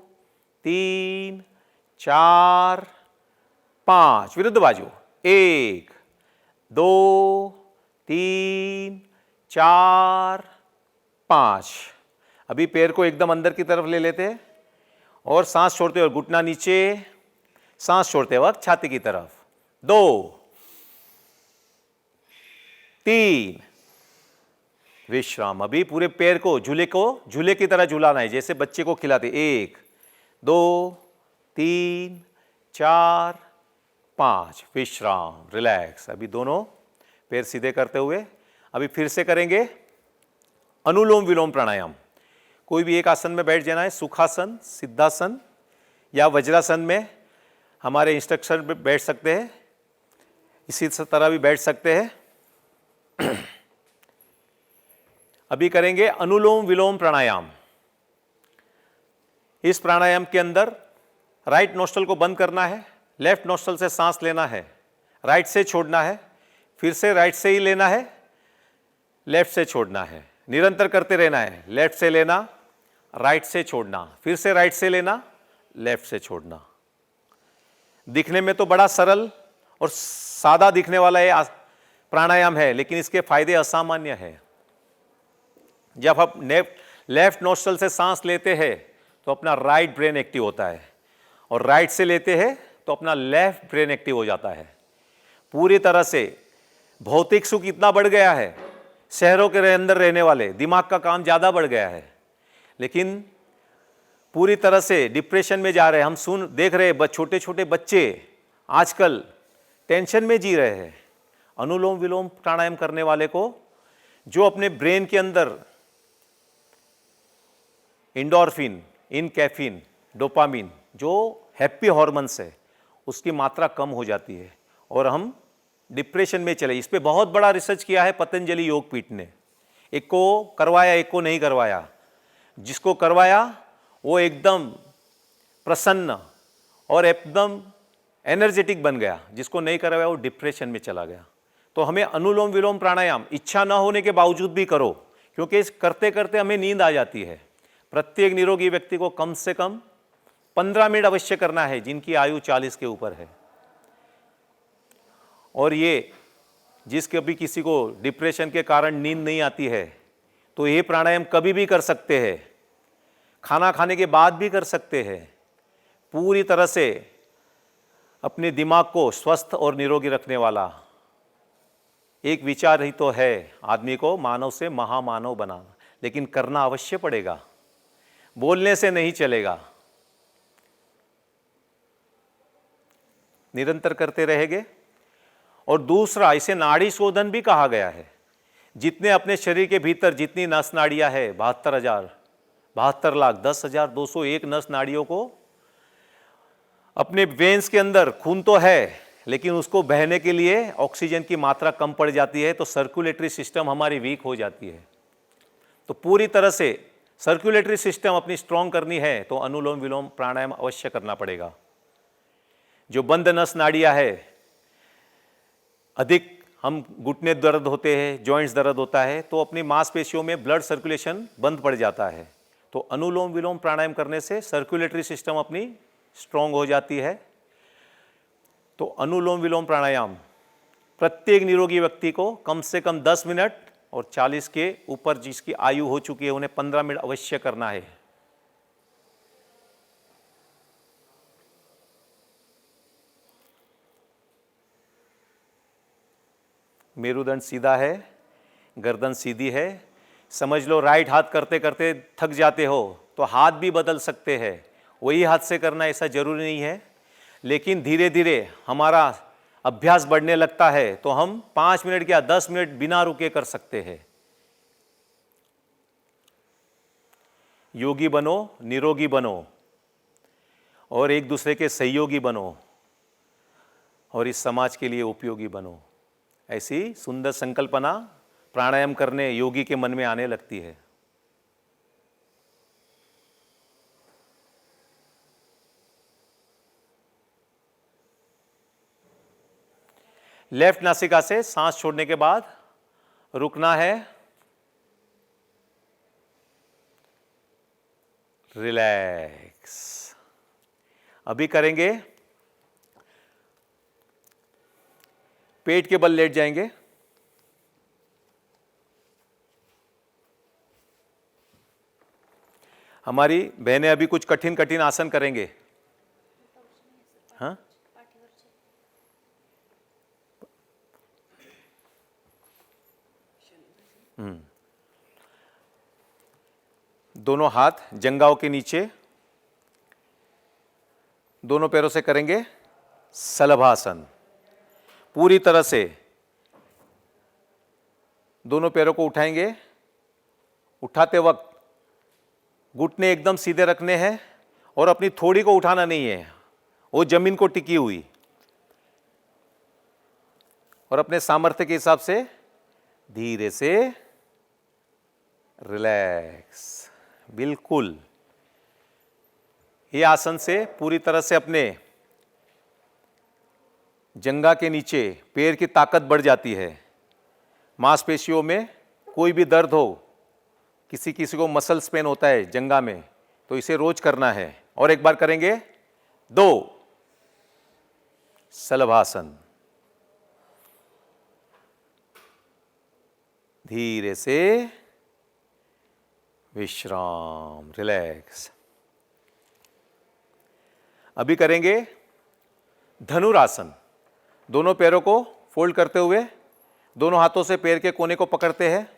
3 4 5, विरुद्ध बाजू, 1 2 3 4 5। अभी पैर को एकदम अंदर की तरफ ले लेते हैं और सांस छोड़ते हुए घुटना नीचे, सांस छोड़ते वक्त छाती की तरफ, 2 3, विश्राम। अभी पूरे पैर को झूले की तरह झूलाना है, जैसे बच्चे को खिलाते, 1 2 3 4 5, विश्राम, रिलैक्स। अभी दोनों पैर सीधे करते हुए अभी फिर से करेंगे अनुलोम विलोम प्राणायाम। कोई भी एक आसन में बैठ जाना है, सुखासन, सिद्धासन या वज्रासन में हमारे इंस्ट्रक्शन में बैठ सकते हैं, इसी तरह भी बैठ सकते हैं। अभी करेंगे अनुलोम विलोम प्राणायाम। इस प्राणायाम के अंदर राइट नोस्ट्रल को बंद करना है, लेफ्ट नोस्ट्रल से सांस लेना है, राइट से छोड़ना है, फिर से राइट से ही लेना है, लेफ्ट से छोड़ना है, निरंतर करते रहना है। लेफ्ट से लेना, राइट से छोड़ना, फिर से राइट से लेना, लेफ्ट से छोड़ना। दिखने में तो बड़ा सरल और सादा दिखने वाला ये प्राणायाम है, लेकिन इसके फायदे असामान्य हैं। जब आप लेफ्ट नोस्ट्रल से सांस लेते हैं तो अपना राइट ब्रेन एक्टिव होता है, और राइट से लेते हैं तो अपना लेफ्ट ब्रेन एक्टिव हो जाता है। पूरी तरह से भौतिक सुख इतना बढ़ गया है, शहरों के अंदर रहने वाले दिमाग का काम ज़्यादा बढ़ गया है, लेकिन पूरी तरह से डिप्रेशन में जा रहे हैं। हम देख रहे हैं छोटे छोटे बच्चे आजकल टेंशन में जी रहे हैं। अनुलोम विलोम प्राणायाम करने वाले को, जो अपने ब्रेन के अंदर इंडोर्फिन, इनकैफिन, डोपामिन, जो हैप्पी हॉर्मोन्स है, उसकी मात्रा कम हो जाती है और हम डिप्रेशन में चले। इस पे बहुत बड़ा रिसर्च किया है पतंजलि योगपीठ ने। एक को करवाया, एक को नहीं करवाया। जिसको करवाया वो एकदम प्रसन्न और एकदम एनर्जेटिक बन गया, जिसको नहीं करवाया वो डिप्रेशन में चला गया। तो हमें अनुलोम विलोम प्राणायाम इच्छा न होने के बावजूद भी करो, क्योंकि इस करते करते हमें नींद आ जाती है। प्रत्येक निरोगी व्यक्ति को कम से कम 15 मिनट अवश्य करना है, जिनकी आयु 40 के ऊपर है। और ये जिसके भी किसी को डिप्रेशन के कारण नींद नहीं आती है, तो ये प्राणायाम कभी भी कर सकते हैं, खाना खाने के बाद भी कर सकते हैं। पूरी तरह से अपने दिमाग को स्वस्थ और निरोगी रखने वाला एक विचार ही तो है आदमी को मानव से महामानव बनाना। लेकिन करना अवश्य पड़ेगा, बोलने से नहीं चलेगा, निरंतर करते रहेंगे। और दूसरा, इसे नाड़ी शोधन भी कहा गया है। जितने अपने शरीर के भीतर जितनी नस नाड़ियां है, 72,10,201 नस नाड़ियों को अपने वेन्स के अंदर खून तो है, लेकिन उसको बहने के लिए ऑक्सीजन की मात्रा कम पड़ जाती है, तो सर्कुलेटरी सिस्टम हमारी वीक हो जाती है। तो पूरी तरह से सर्कुलेटरी सिस्टम अपनी स्ट्रॉन्ग करनी है तो अनुलोम विलोम प्राणायाम अवश्य करना पड़ेगा। जो बंद नस नाड़ियां है, अधिक हम घुटने दर्द होते हैं, जॉइंट्स दर्द होता है, तो अपनी मांसपेशियों में ब्लड सर्कुलेशन बंद पड़ जाता है। तो अनुलोम विलोम प्राणायाम करने से सर्कुलेटरी सिस्टम अपनी स्ट्रॉन्ग हो जाती है। तो अनुलोम विलोम प्राणायाम प्रत्येक निरोगी व्यक्ति को कम से कम 10 मिनट, और 40 के ऊपर जिसकी आयु हो चुकी है उन्हें 15 मिनट अवश्य करना है। मेरुदंड सीधा है, गर्दन सीधी है। समझ लो राइट हाथ करते करते थक जाते हो तो हाथ भी बदल सकते हैं, वही हाथ से करना ऐसा जरूरी नहीं है। लेकिन धीरे धीरे हमारा अभ्यास बढ़ने लगता है तो हम 5 मिनट या 10 मिनट बिना रुके कर सकते हैं। योगी बनो, निरोगी बनो और एक दूसरे के सहयोगी बनो और इस समाज के लिए उपयोगी बनो। ऐसी सुंदर संकल्पना प्राणायाम करने योगी के मन में आने लगती है। लेफ्ट नासिका से सांस छोड़ने के बाद रुकना है, रिलैक्स। अभी करेंगे, पेट के बल लेट जाएंगे, हमारी बहनें अभी कुछ कठिन कठिन आसन करेंगे। हाँ, दोनों हाथ जंघाओं के नीचे, दोनों पैरों से करेंगे सलभासन। पूरी तरह से दोनों पैरों को उठाएंगे। उठाते वक्त घुटने एकदम सीधे रखने हैं और अपनी थोड़ी को उठाना नहीं है, वो जमीन को टिकी हुई। और अपने सामर्थ्य के हिसाब से धीरे से रिलैक्स, बिल्कुल। ये आसन से पूरी तरह से अपने जंघा के नीचे पैर की ताकत बढ़ जाती है। मांसपेशियों में कोई भी दर्द हो, किसी किसी को मसल स्पेन होता है जंघा में, तो इसे रोज करना है। और एक बार करेंगे, 2 सलभासन, धीरे से विश्राम, रिलैक्स। अभी करेंगे धनुरासन। दोनों पैरों को फोल्ड करते हुए दोनों हाथों से पैर के कोने को पकड़ते हैं।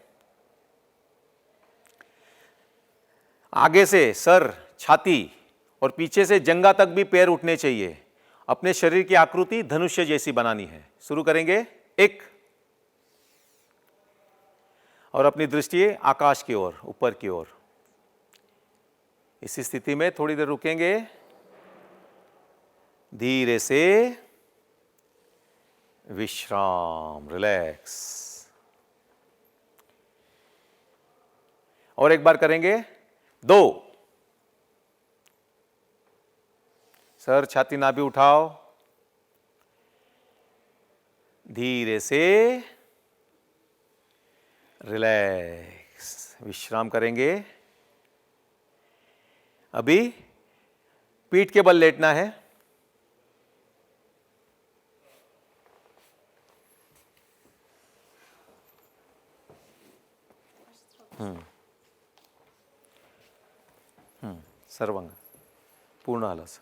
आगे से सर, छाती और पीछे से जंघा तक भी पैर उठने चाहिए। अपने शरीर की आकृति धनुष्य जैसी बनानी है। शुरू करेंगे, 1 और अपनी दृष्टि आकाश की ओर, ऊपर की ओर। इसी स्थिति में थोड़ी देर रुकेंगे, धीरे से विश्राम, रिलैक्स। और एक बार करेंगे, 2 सर, छाती, नाभि उठाओ, धीरे से रिलैक्स, विश्राम करेंगे। अभी पीठ के बल लेटना है। सर्वांग पूर्ण हलास।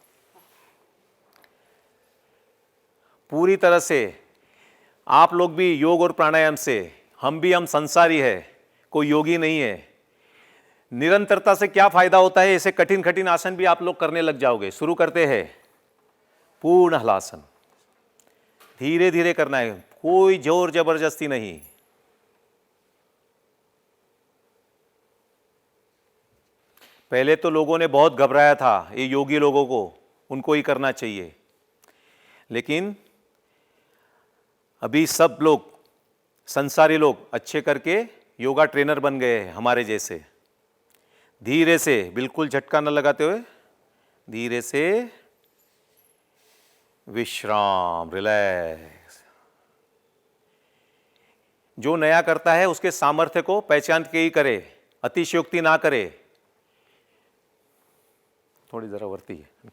पूरी तरह से आप लोग भी योग और प्राणायाम से, हम संसारी है, कोई योगी नहीं है। निरंतरता से क्या फायदा होता है, ऐसे कठिन कठिन आसन भी आप लोग करने लग जाओगे। शुरू करते हैं, पूर्ण हलासन। धीरे धीरे करना है, कोई जोर जबरदस्ती नहीं। पहले तो लोगों ने बहुत घबराया था, ये योगी लोगों को, उनको ही करना चाहिए। लेकिन अभी सब लोग, संसारी लोग अच्छे करके योगा ट्रेनर बन गए हैं हमारे जैसे। धीरे से, बिल्कुल झटका न लगाते हुए, धीरे से विश्राम, रिलैक्स। जो नया करता है उसके सामर्थ्य को पहचान के ही करे, अतिशयोक्ति ना करे। थोड़ी जरा वरती है,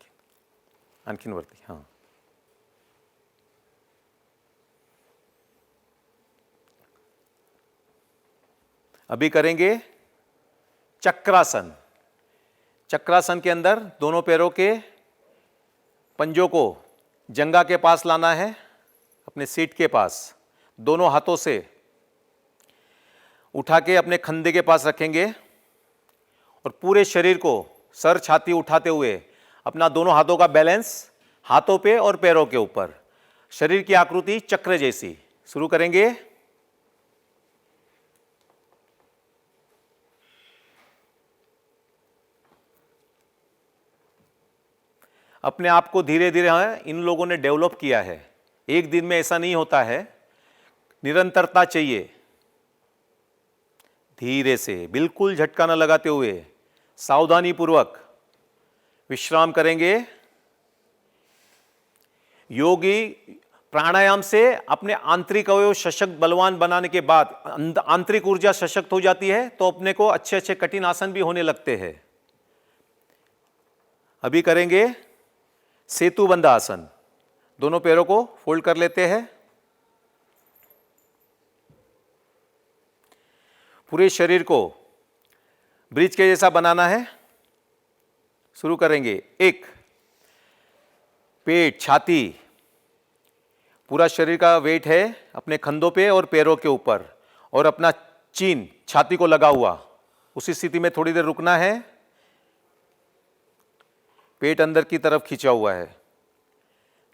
आणखीन वरती, हाँ। अभी करेंगे चक्रासन। चक्रासन के अंदर दोनों पैरों के पंजों को जंघा के पास लाना है, अपने सीट के पास। दोनों हाथों से उठा के अपने कंधे के पास रखेंगे और पूरे शरीर को सर छाती उठाते हुए अपना दोनों हाथों का बैलेंस हाथों पे और पैरों के ऊपर, शरीर की आकृति चक्र जैसी। शुरू करेंगे। अपने आप को धीरे धीरे इन लोगों ने डेवलप किया है। एक दिन में ऐसा नहीं होता है, निरंतरता चाहिए। धीरे से, बिल्कुल झटका न लगाते हुए, सावधानी पूर्वक विश्राम करेंगे। योगी प्राणायाम से अपने आंतरिक अवयव सशक्त बलवान बनाने के बाद आंतरिक ऊर्जा सशक्त हो जाती है, तो अपने को अच्छे अच्छे कठिन आसन भी होने लगते हैं। अभी करेंगे सेतु बंध आसन। दोनों पैरों को फोल्ड कर लेते हैं। पूरे शरीर को ब्रिज के जैसा बनाना है। शुरू करेंगे। एक, पेट, छाती, पूरा शरीर का वेट है अपने कंधों पे और पैरों के ऊपर, और अपना चीन छाती को लगा हुआ। उसी स्थिति में थोड़ी देर रुकना है। पेट अंदर की तरफ खींचा हुआ है।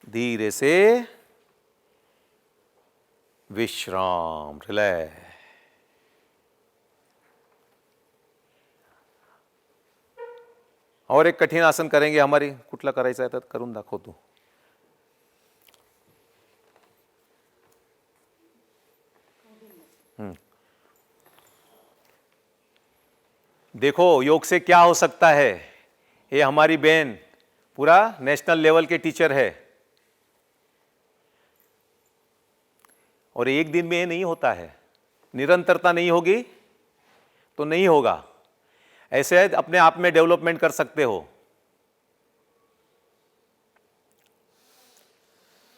धीरे से विश्राम, रिलैक्स। और एक कठिन आसन करेंगे। हमारी कुठला करायचा आहे तर करून दाखवतो। देखो योग से क्या हो सकता है। ये हमारी बहन पूरा नेशनल लेवल के टीचर है, और एक दिन में ये नहीं होता है। निरंतरता नहीं होगी तो नहीं होगा। ऐसे अपने आप में डेवलपमेंट कर सकते हो।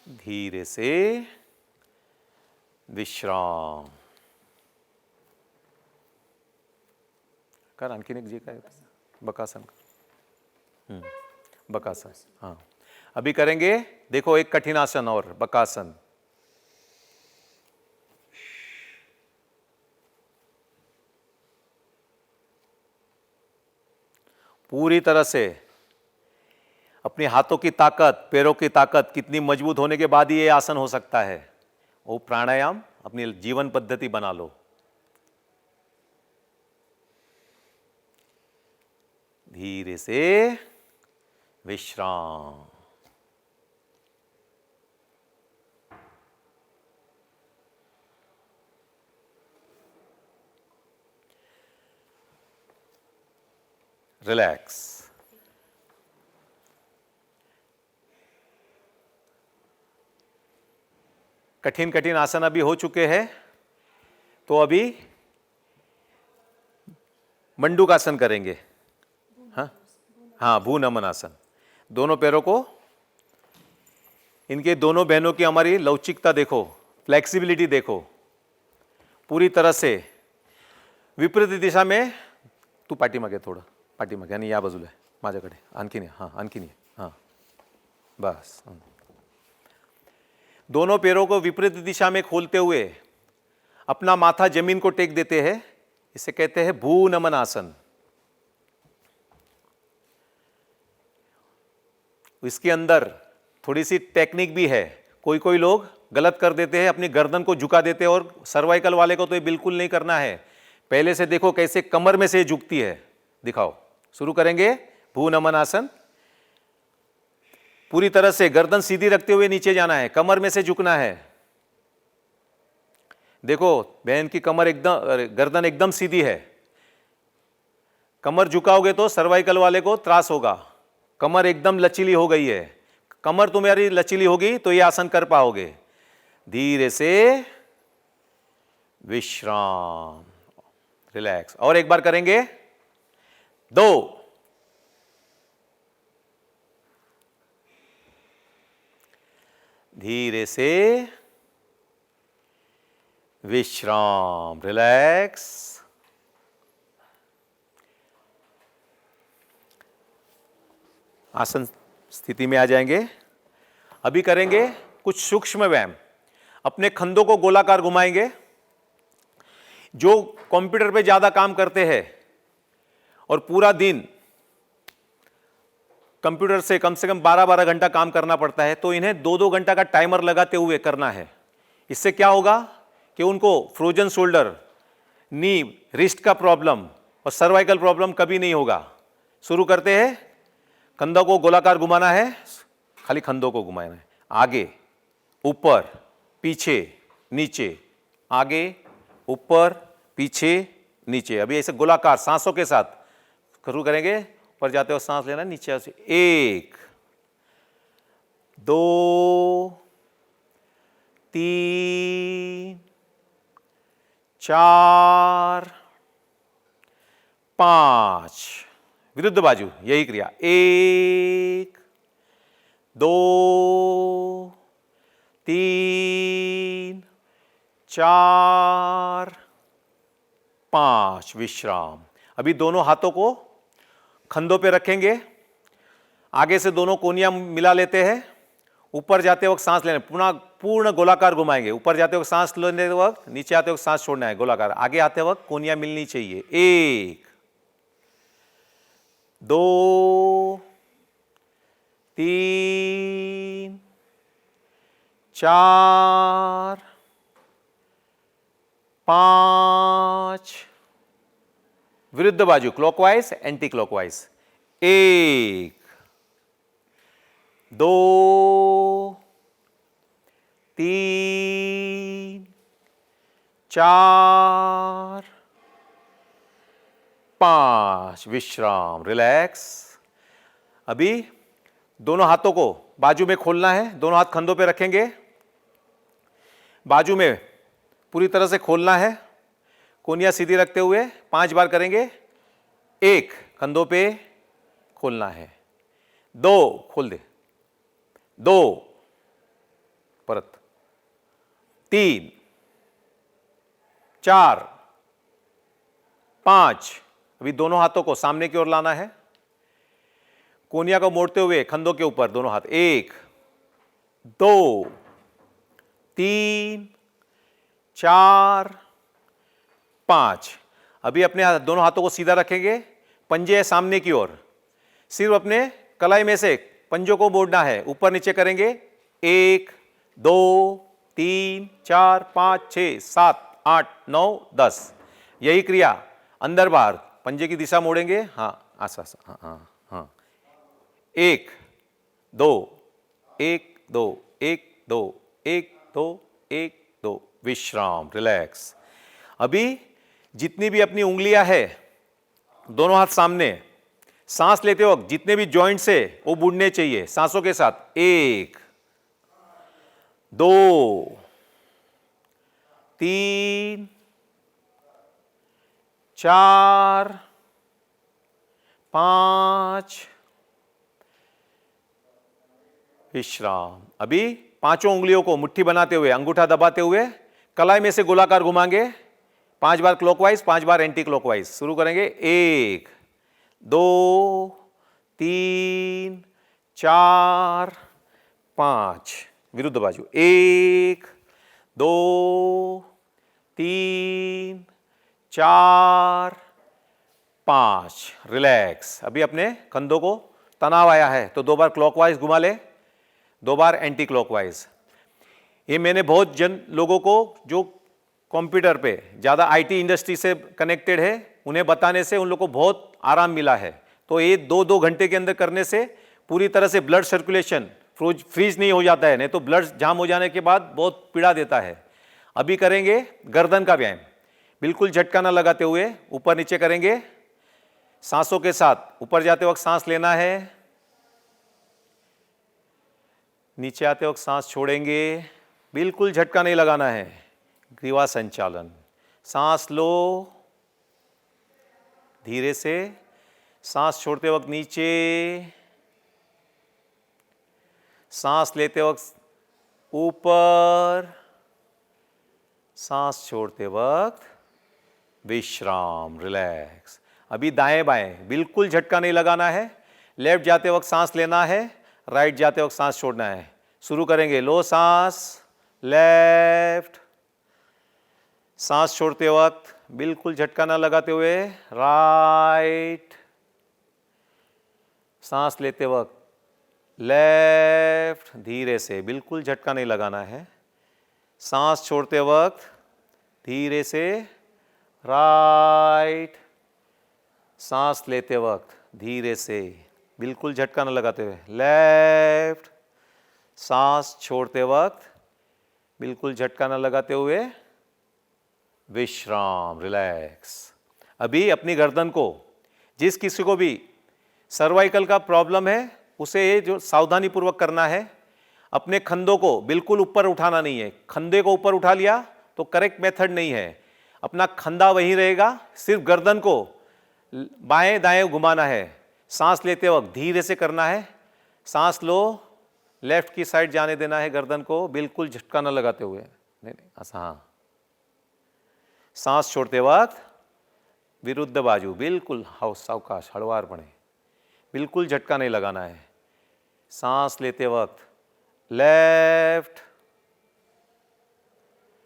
धीरे से विश्राम कर। आणखीन एक जे काय बकासन, बकासन। हाँ, अभी करेंगे। देखो एक कठिन आसन और, बकासन। पूरी तरह से अपने हाथों की ताकत, पैरों की ताकत कितनी मजबूत होने के बाद ही ये आसन हो सकता है। वो प्राणायाम अपनी जीवन पद्धति बना लो। धीरे से विश्राम। रिलैक्स। कठिन कठिन आसन अभी हो चुके हैं, तो अभी मंडूक आसन करेंगे। हाँ, भू नमन आसन। दोनों पैरों को, इनके दोनों बहनों की हमारी लवचिकता देखो, फ्लेक्सिबिलिटी देखो। पूरी तरह से विपरीत दिशा में। तू पाठीमागे थोडं, पाठीमागे, आणि या बाजूला माझ्याकडे आणखीन ये। हाँ, आणखीन ये। हाँ, बस। दोनों पैरों को विपरीत दिशा में खोलते हुए अपना माथा जमीन को टेक देते हैं। इसे कहते हैं भू नमन आसन। इसके अंदर थोड़ी सी टेक्निक भी है। कोई कोई लोग गलत कर देते हैं, अपनी गर्दन को झुका देते हैं, और सर्वाइकल वाले को तो ये बिल्कुल नहीं करना है। पहले से देखो कैसे कमर में से झुकती है। दिखाओ। शुरू करेंगे। भू नमन आसन। पूरी तरह से गर्दन सीधी रखते हुए नीचे जाना है, कमर में से झुकना है। देखो बहन की कमर एकदम, गर्दन एकदम सीधी है। कमर झुकाओगे तो सर्वाइकल वाले को त्रास होगा। कमर एकदम लचीली हो गई है। कमर तुम्हारी लचीली होगी तो ये आसन कर पाओगे। धीरे से विश्राम, रिलैक्स। और एक बार करेंगे। 2, धीरे से विश्राम, रिलैक्स। आसन स्थिति में आ जाएंगे। अभी करेंगे कुछ सूक्ष्म व्यायाम। अपने कंधों को गोलाकार घुमाएंगे। जो कंप्यूटर पे ज्यादा काम करते हैं और पूरा दिन कंप्यूटर से कम 12-12 घंटा काम करना पड़ता है, तो इन्हें 2-2 घंटा का टाइमर लगाते हुए करना है। इससे क्या होगा कि उनको फ्रोजन शोल्डर, नी, रिस्ट का प्रॉब्लम और सर्वाइकल प्रॉब्लम कभी नहीं होगा। शुरू करते हैं। कंधों को गोलाकार घुमाना है, खाली कंधों को घुमाना है। आगे, ऊपर, पीछे, नीचे, आगे, ऊपर, पीछे, नीचे। अभी ऐसे गोलाकार सांसों के साथ शुरू करेंगे। ऊपर जाते हो सांस लेना, नीचे से 1 2 3 4 5। विरुद्ध बाजू यही क्रिया। 1 2 3 4 5। विश्राम। अभी दोनों हाथों को कंधों पे रखेंगे। आगे से दोनों कोनियां मिला लेते हैं। ऊपर जाते वक्त सांस लेना, पूर्ण गोलाकार घुमाएंगे। ऊपर जाते वक्त सांस लेने वक्त, नीचे आते वक्त सांस छोड़ना है, गोलाकार। आगे आते वक्त कोनियां मिलनी चाहिए। 1 2 3 4 5। विरुद्ध बाजू क्लॉकवाइज, एंटी क्लॉकवाइज। 1 2 3 4 5। विश्राम, रिलैक्स। अभी दोनों हाथों को बाजू में खोलना है। दोनों हाथ कंधों पे रखेंगे। बाजू में पूरी तरह से खोलना है, कोनियां सीधी रखते हुए 5 बार करेंगे। 1 कंधों पे खोलना है। 2 खोल दे, 2 परत, 3 4 5। अभी दोनों हाथों को सामने की ओर लाना है, कोनिया को मोड़ते हुए कंधों के ऊपर दोनों हाथ। 1 2 3 4 5। अभी अपने दोनों हाथों को सीधा रखेंगे, पंजे सामने की ओर। सिर्फ अपने कलाई में से पंजों को मोड़ना है, ऊपर नीचे करेंगे। 1 2 3 4 5 6 7 8 9 10। यही क्रिया अंदर बाहर पंजे की दिशा मोड़ेंगे। हाँ, आसा हाँ हाँ हाँ। 1 2 1 2 1 2 1 2 1 2। विश्राम, रिलैक्स। अभी जितनी भी अपनी उंगलियां है, दोनों हाथ सामने। सांस लेते वक्त जितने भी जॉइंट्स है वो बुड़ने चाहिए सांसों के साथ। 1 2 3 4 5। विश्राम। अभी पांचों उंगलियों को मुट्ठी बनाते हुए, अंगूठा दबाते हुए कलाई में से गोलाकार घुमाएंगे। 5 बार क्लॉकवाइज, 5 बार एंटी क्लॉकवाइज। शुरू करेंगे। 1 2 3 4 5। विरुद्ध बाजू। 1 2 3 4 5। रिलैक्स। अभी अपने कंधों को तनाव आया है तो 2 बार क्लॉकवाइज घुमा ले, 2 बार एंटी क्लॉकवाइज। ये मैंने बहुत जन लोगों को जो कंप्यूटर पे ज़्यादा आईटी इंडस्ट्री से कनेक्टेड है, उन्हें बताने से उन लोगों को बहुत आराम मिला है। तो ये 2-2 घंटे के अंदर करने से पूरी तरह से ब्लड सर्कुलेशन फ्रीज नहीं हो जाता है, नहीं तो ब्लड जाम हो जाने के बाद बहुत पीड़ा देता है। अभी करेंगे गर्दन का व्यायाम, बिल्कुल झटका ना लगाते हुए ऊपर नीचे करेंगे सांसों के साथ। ऊपर जाते वक्त सांस लेना है, नीचे आते वक्त सांस छोड़ेंगे, बिल्कुल झटका नहीं लगाना है। ग्रीवा संचालन। सांस लो धीरे से, सांस छोड़ते वक्त नीचे, सांस लेते वक्त ऊपर, सांस छोड़ते वक्त विश्राम, रिलैक्स। अभी दाएं बाएं बिल्कुल झटका नहीं लगाना है। लेफ्ट जाते वक्त सांस लेना है, राइट जाते वक्त सांस छोड़ना है। शुरू करेंगे। लो सांस, लेफ्ट। सांस छोड़ते वक्त बिल्कुल झटका ना लगाते हुए राइट। सांस लेते वक्त लेफ्ट, धीरे से, बिल्कुल झटका नहीं लगाना है। सांस छोड़ते वक्त धीरे से राइट। सांस लेते वक्त धीरे से, बिल्कुल झटका न लगाते हुए लेफ्ट। सांस छोड़ते वक्त बिल्कुल झटका न लगाते हुए विश्राम, रिलैक्स। अभी अपनी गर्दन को, जिस किसी को भी सर्वाइकल का प्रॉब्लम है उसे ये जो सावधानी पूर्वक करना है, अपने कंधों को बिल्कुल ऊपर उठाना नहीं है। कंधे को ऊपर उठा लिया तो करेक्ट मेथड नहीं है। अपना कंधा वहीं रहेगा, सिर्फ गर्दन को बाएं दाएं घुमाना है। सांस लेते वक्त धीरे से करना है। सांस लो, लेफ्ट की साइड जाने देना है गर्दन को, बिल्कुल झटका न लगाते हुए। नहीं नहीं, ऐसा, हाँ। सांस छोड़ते वक्त विरुद्ध बाजू, बिल्कुल सावकाश, हड़वारपणे, बिल्कुल झटका नहीं लगाना है। सांस लेते वक्त लेफ्ट।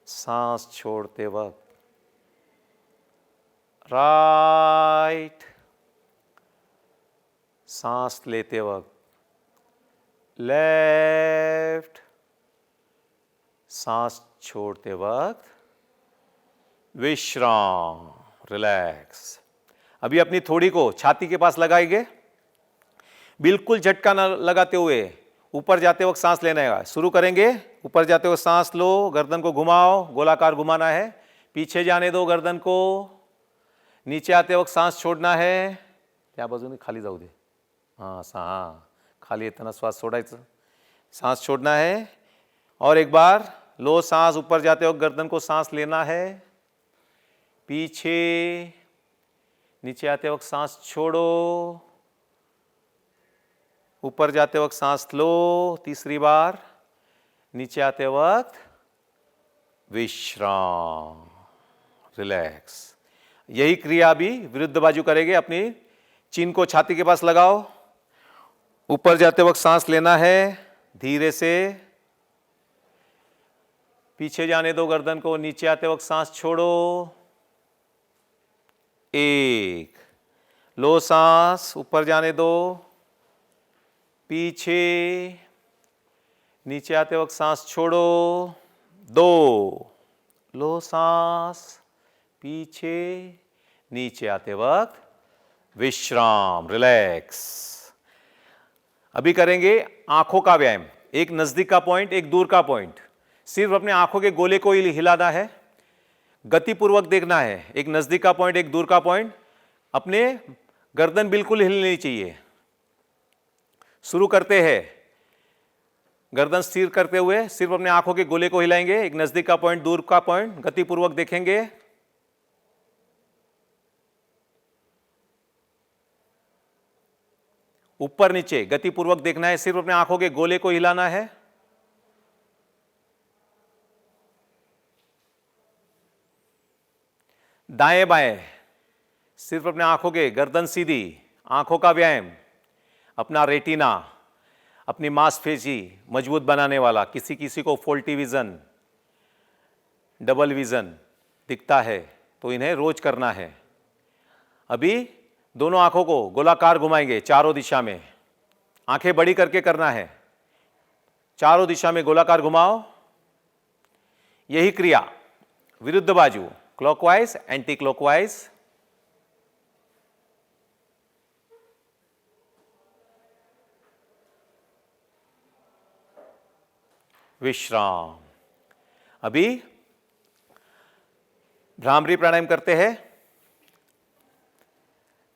सांस छोड़ते वक्त राइट। सांस लेते वक्त लेफ्ट। सांस छोड़ते वक्त विश्राम, रिलैक्स। अभी अपनी थोड़ी को छाती के पास लगाएंगे, बिल्कुल झटका न लगाते हुए ऊपर जाते वक्त सांस लेना है। शुरू करेंगे, ऊपर जाते वक्त सांस लो, गर्दन को घुमाओ, गोलाकार घुमाना है, पीछे जाने दो गर्दन को। नीचे आते वक्त सांस छोड़ना है, त्या बाजूने खाली जाऊ दे, हाँ हाँ, खाली येताना श्वास सोडायचं, सांस छोड़ना है। और एक बार लो सांस, ऊपर जाते वक्त गर्दन को सांस लेना है, पीछे, नीचे आते वक्त सांस छोड़ो, ऊपर जाते वक्त सांस लो, तीसरी बार, नीचे आते वक्त विश्राम, रिलैक्स। यही क्रिया भी विरुद्ध बाजू करेंगे। अपनी चिन को छाती के पास लगाओ, ऊपर जाते वक्त सांस लेना है धीरे से, पीछे जाने दो गर्दन को, नीचे आते वक्त सांस छोड़ो। एक, लो सांस, ऊपर जाने दो, पीछे, नीचे आते वक्त सांस छोड़ो। दो, लो सांस, पीछे, नीचे आते वक्त विश्राम, रिलैक्स। अभी करेंगे आंखों का व्यायाम। एक नजदीक का पॉइंट, एक दूर का पॉइंट। सिर्फ अपने आंखों के गोले को ही हिलाना है, गतिपूर्वक देखना है। एक नजदीक का पॉइंट, एक दूर का पॉइंट। अपने गर्दन बिल्कुल हिलनी नहीं चाहिए। शुरू करते हैं, गर्दन स्थिर करते हुए सिर्फ अपने आंखों के गोले को हिलाएंगे। एक नजदीक का पॉइंट, दूर का पॉइंट, गतिपूर्वक देखेंगे। ऊपर नीचे गतिपूर्वक देखना है, सिर्फ अपने आंखों के गोले को हिलाना है। दाएं बाएं सिर्फ अपने आंखों के, गर्दन सीधी, आंखों का व्यायाम। अपना रेटिना, अपनी मांसपेशी मजबूत बनाने वाला। किसी किसी को फोल्टी विजन, डबल विजन दिखता है तो इन्हें रोज करना है। अभी दोनों आंखों को गोलाकार घुमाएंगे चारों दिशा में। आंखें बड़ी करके करना है, चारों दिशा में गोलाकार घुमाओ। यही क्रिया विरुद्ध बाजू, क्लॉकवाइज, एंटी क्लॉकवाइज। विश्राम। अभी भ्रामरी प्राणायाम करते हैं।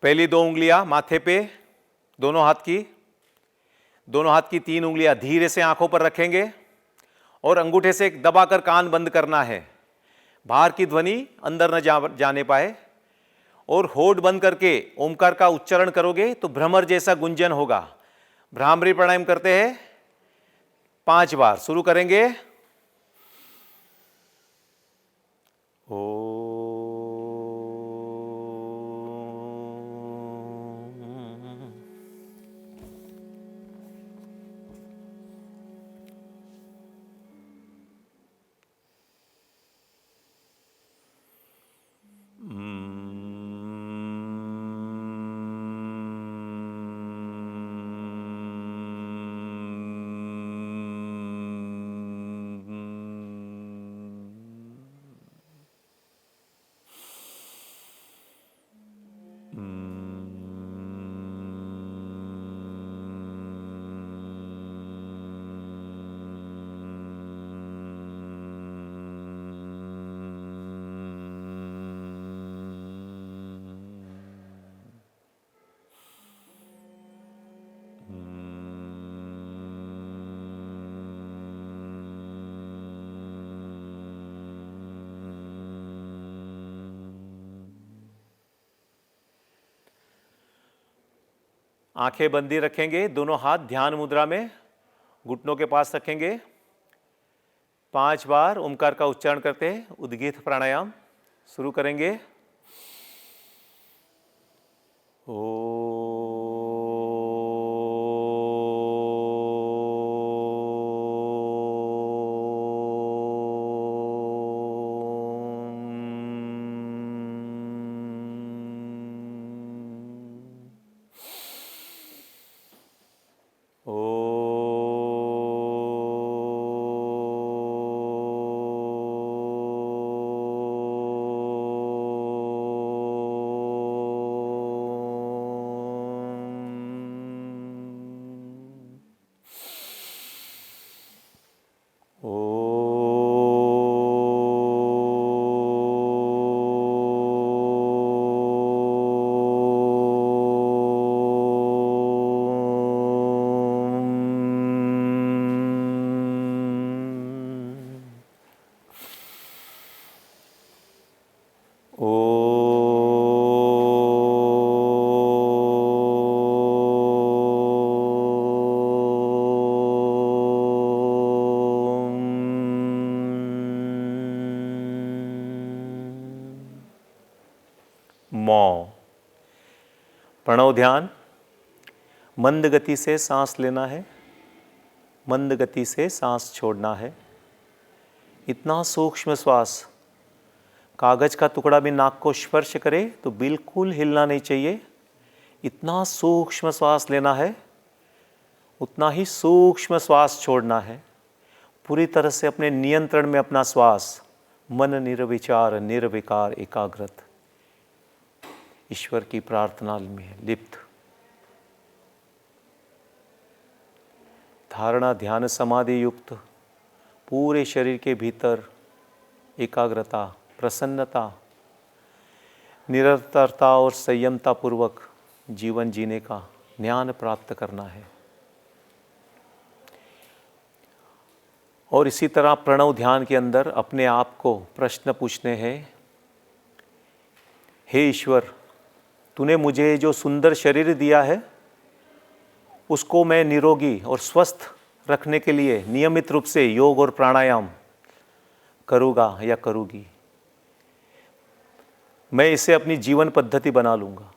पहली दो उंगलियां माथे पे, दोनों हाथ की 3 उंगलियां धीरे से आंखों पर रखेंगे और अंगूठे से दबाकर कान बंद करना है, बाहर की ध्वनि अंदर न जाने पाए। और होठ बंद करके ओमकार का उच्चारण करोगे तो भ्रमर जैसा गुंजन होगा। भ्रामरी प्राणायाम करते हैं 5 बार। शुरू करेंगे। आंखें बंदी रखेंगे, दोनों हाथ ध्यान मुद्रा में घुटनों के पास रखेंगे। 5 बार ओमकार का उच्चारण करते हैं उद्गीत प्राणायाम शुरू करेंगे। मौ प्रणव ध्यान। मंद गति से सांस लेना है, मंद गति से सांस छोड़ना है। इतना सूक्ष्म श्वास, कागज का टुकड़ा भी नाक को स्पर्श करे तो बिल्कुल हिलना नहीं चाहिए। इतना सूक्ष्म श्वास लेना है, उतना ही सूक्ष्म श्वास छोड़ना है। पूरी तरह से अपने नियंत्रण में अपना श्वास, मन निर्विचार निर्विकार एकाग्रत ईश्वर की प्रार्थना में लिप्त। धारणा ध्यान समाधि युक्त पूरे शरीर के भीतर एकाग्रता, प्रसन्नता, निरंतरता और संयमता पूर्वक जीवन जीने का ज्ञान प्राप्त करना है। और इसी तरह प्रणव ध्यान के अंदर अपने आप को प्रश्न पूछने हैं, हे ईश्वर, तूने मुझे जो सुंदर शरीर दिया है उसको मैं निरोगी और स्वस्थ रखने के लिए नियमित रूप से योग और प्राणायाम करूँगा या करूँगी। मैं इसे अपनी जीवन पद्धति बना लूँगा।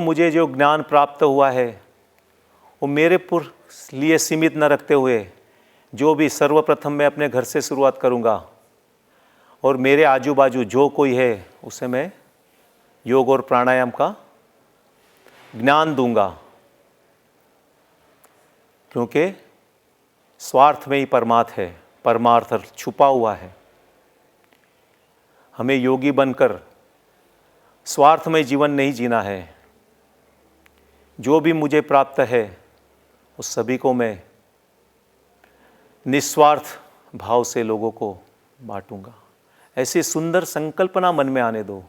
मुझे जो ज्ञान प्राप्त हुआ है वो मेरे लिए सीमित न रखते हुए जो भी सर्वप्रथम मैं अपने घर से शुरुआत करूँगा और मेरे आजू बाजू जो कोई है उसे मैं योग और प्राणायाम का ज्ञान दूंगा, क्योंकि स्वार्थ में ही परमार्थ है, परमार्थ छुपा हुआ है। हमें योगी बनकर स्वार्थमय जीवन नहीं जीना है। जो भी मुझे प्राप्त है उस सभी को मैं निस्वार्थ भाव से लोगों को बांटूंगा। ऐसी सुंदर संकल्पना मन में आने दो।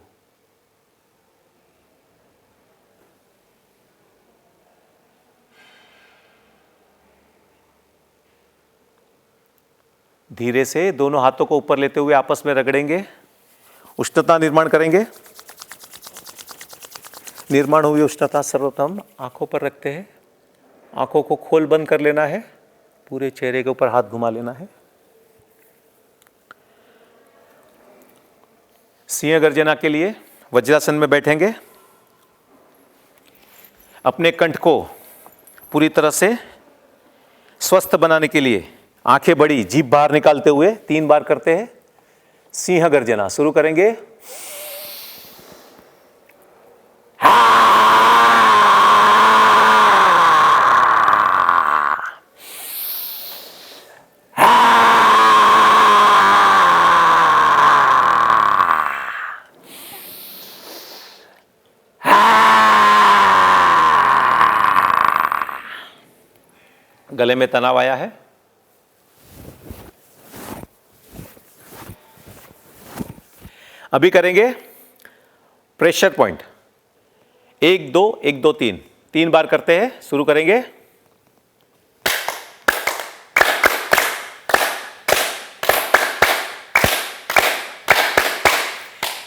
धीरे से दोनों हाथों को ऊपर लेते हुए आपस में रगड़ेंगे, उष्णता निर्माण करेंगे। निर्माण हुई उष्णता सर्वप्रथम आंखों पर रखते हैं। आंखों को खोल बंद कर लेना है, पूरे चेहरे के ऊपर हाथ घुमा लेना है। सिंह गर्जना के लिए वज्रासन में बैठेंगे। अपने कंठ को पूरी तरह से स्वस्थ बनाने के लिए आंखें बड़ी, जीभ बाहर निकालते हुए 3 बार करते हैं सिंह गर्जना। शुरू करेंगे। गले में तनाव आया है? अभी करेंगे प्रेशर पॉइंट। 1 2 1 2 3 3 बार करते हैं। शुरू करेंगे।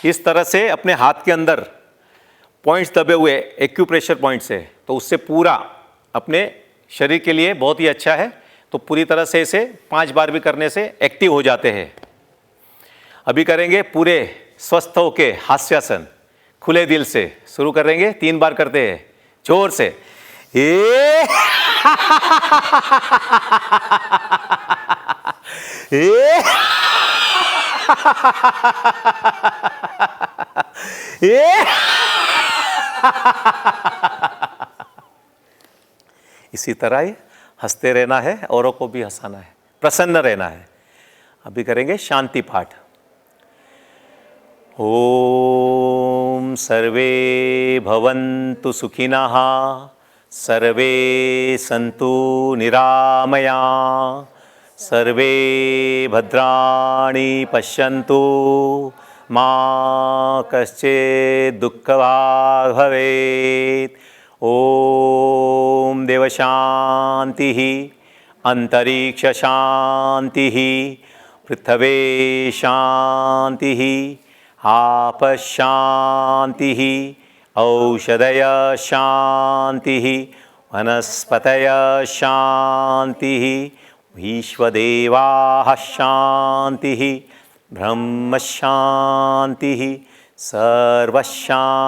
इस तरह से अपने हाथ के अंदर पॉइंट्स दबे हुए एक्यूप्रेशर पॉइंट्स है, तो उससे पूरा अपने शरीर के लिए बहुत ही अच्छा है। तो पूरी तरह से इसे 5 बार भी करने से एक्टिव हो जाते हैं। अभी करेंगे पूरे स्वस्थ होके हास्यासन, खुले दिल से शुरू करेंगे। 3 बार करते हैं जोर से। ए ए इसी तरह ही हंसते रहना है, औरों को भी हंसाना है, प्रसन्न रहना है। अभी करेंगे शांति पाठ। ओम सर्वे भवन्तु सुखिनः, सर्वे सन्तु निरामया, सर्वे भद्राणि पश्यन्तु, मा कश्चित् दुःखभाग् भवेत्। ओम देव शांति, अंतरिक्ष शांति, पृथ्वे शांति, आप शांति, औषधय शांति, वनस्पतय शांति, विश्वदेवाः शांति, ब्रह्म शांति, सर्वशांति,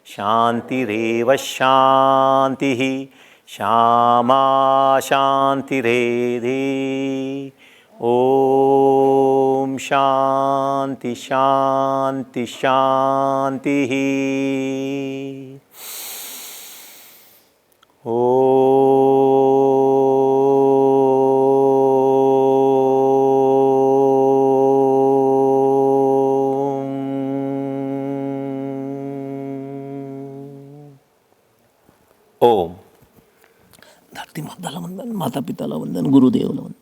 शांतिरेव शांतिः, श्यामा शांतिरेधि। ओम शांति शांति शांतिः। ओम। धरती माताला वंदन, माता पिताला वंदन, गुरुदेवला वंदन।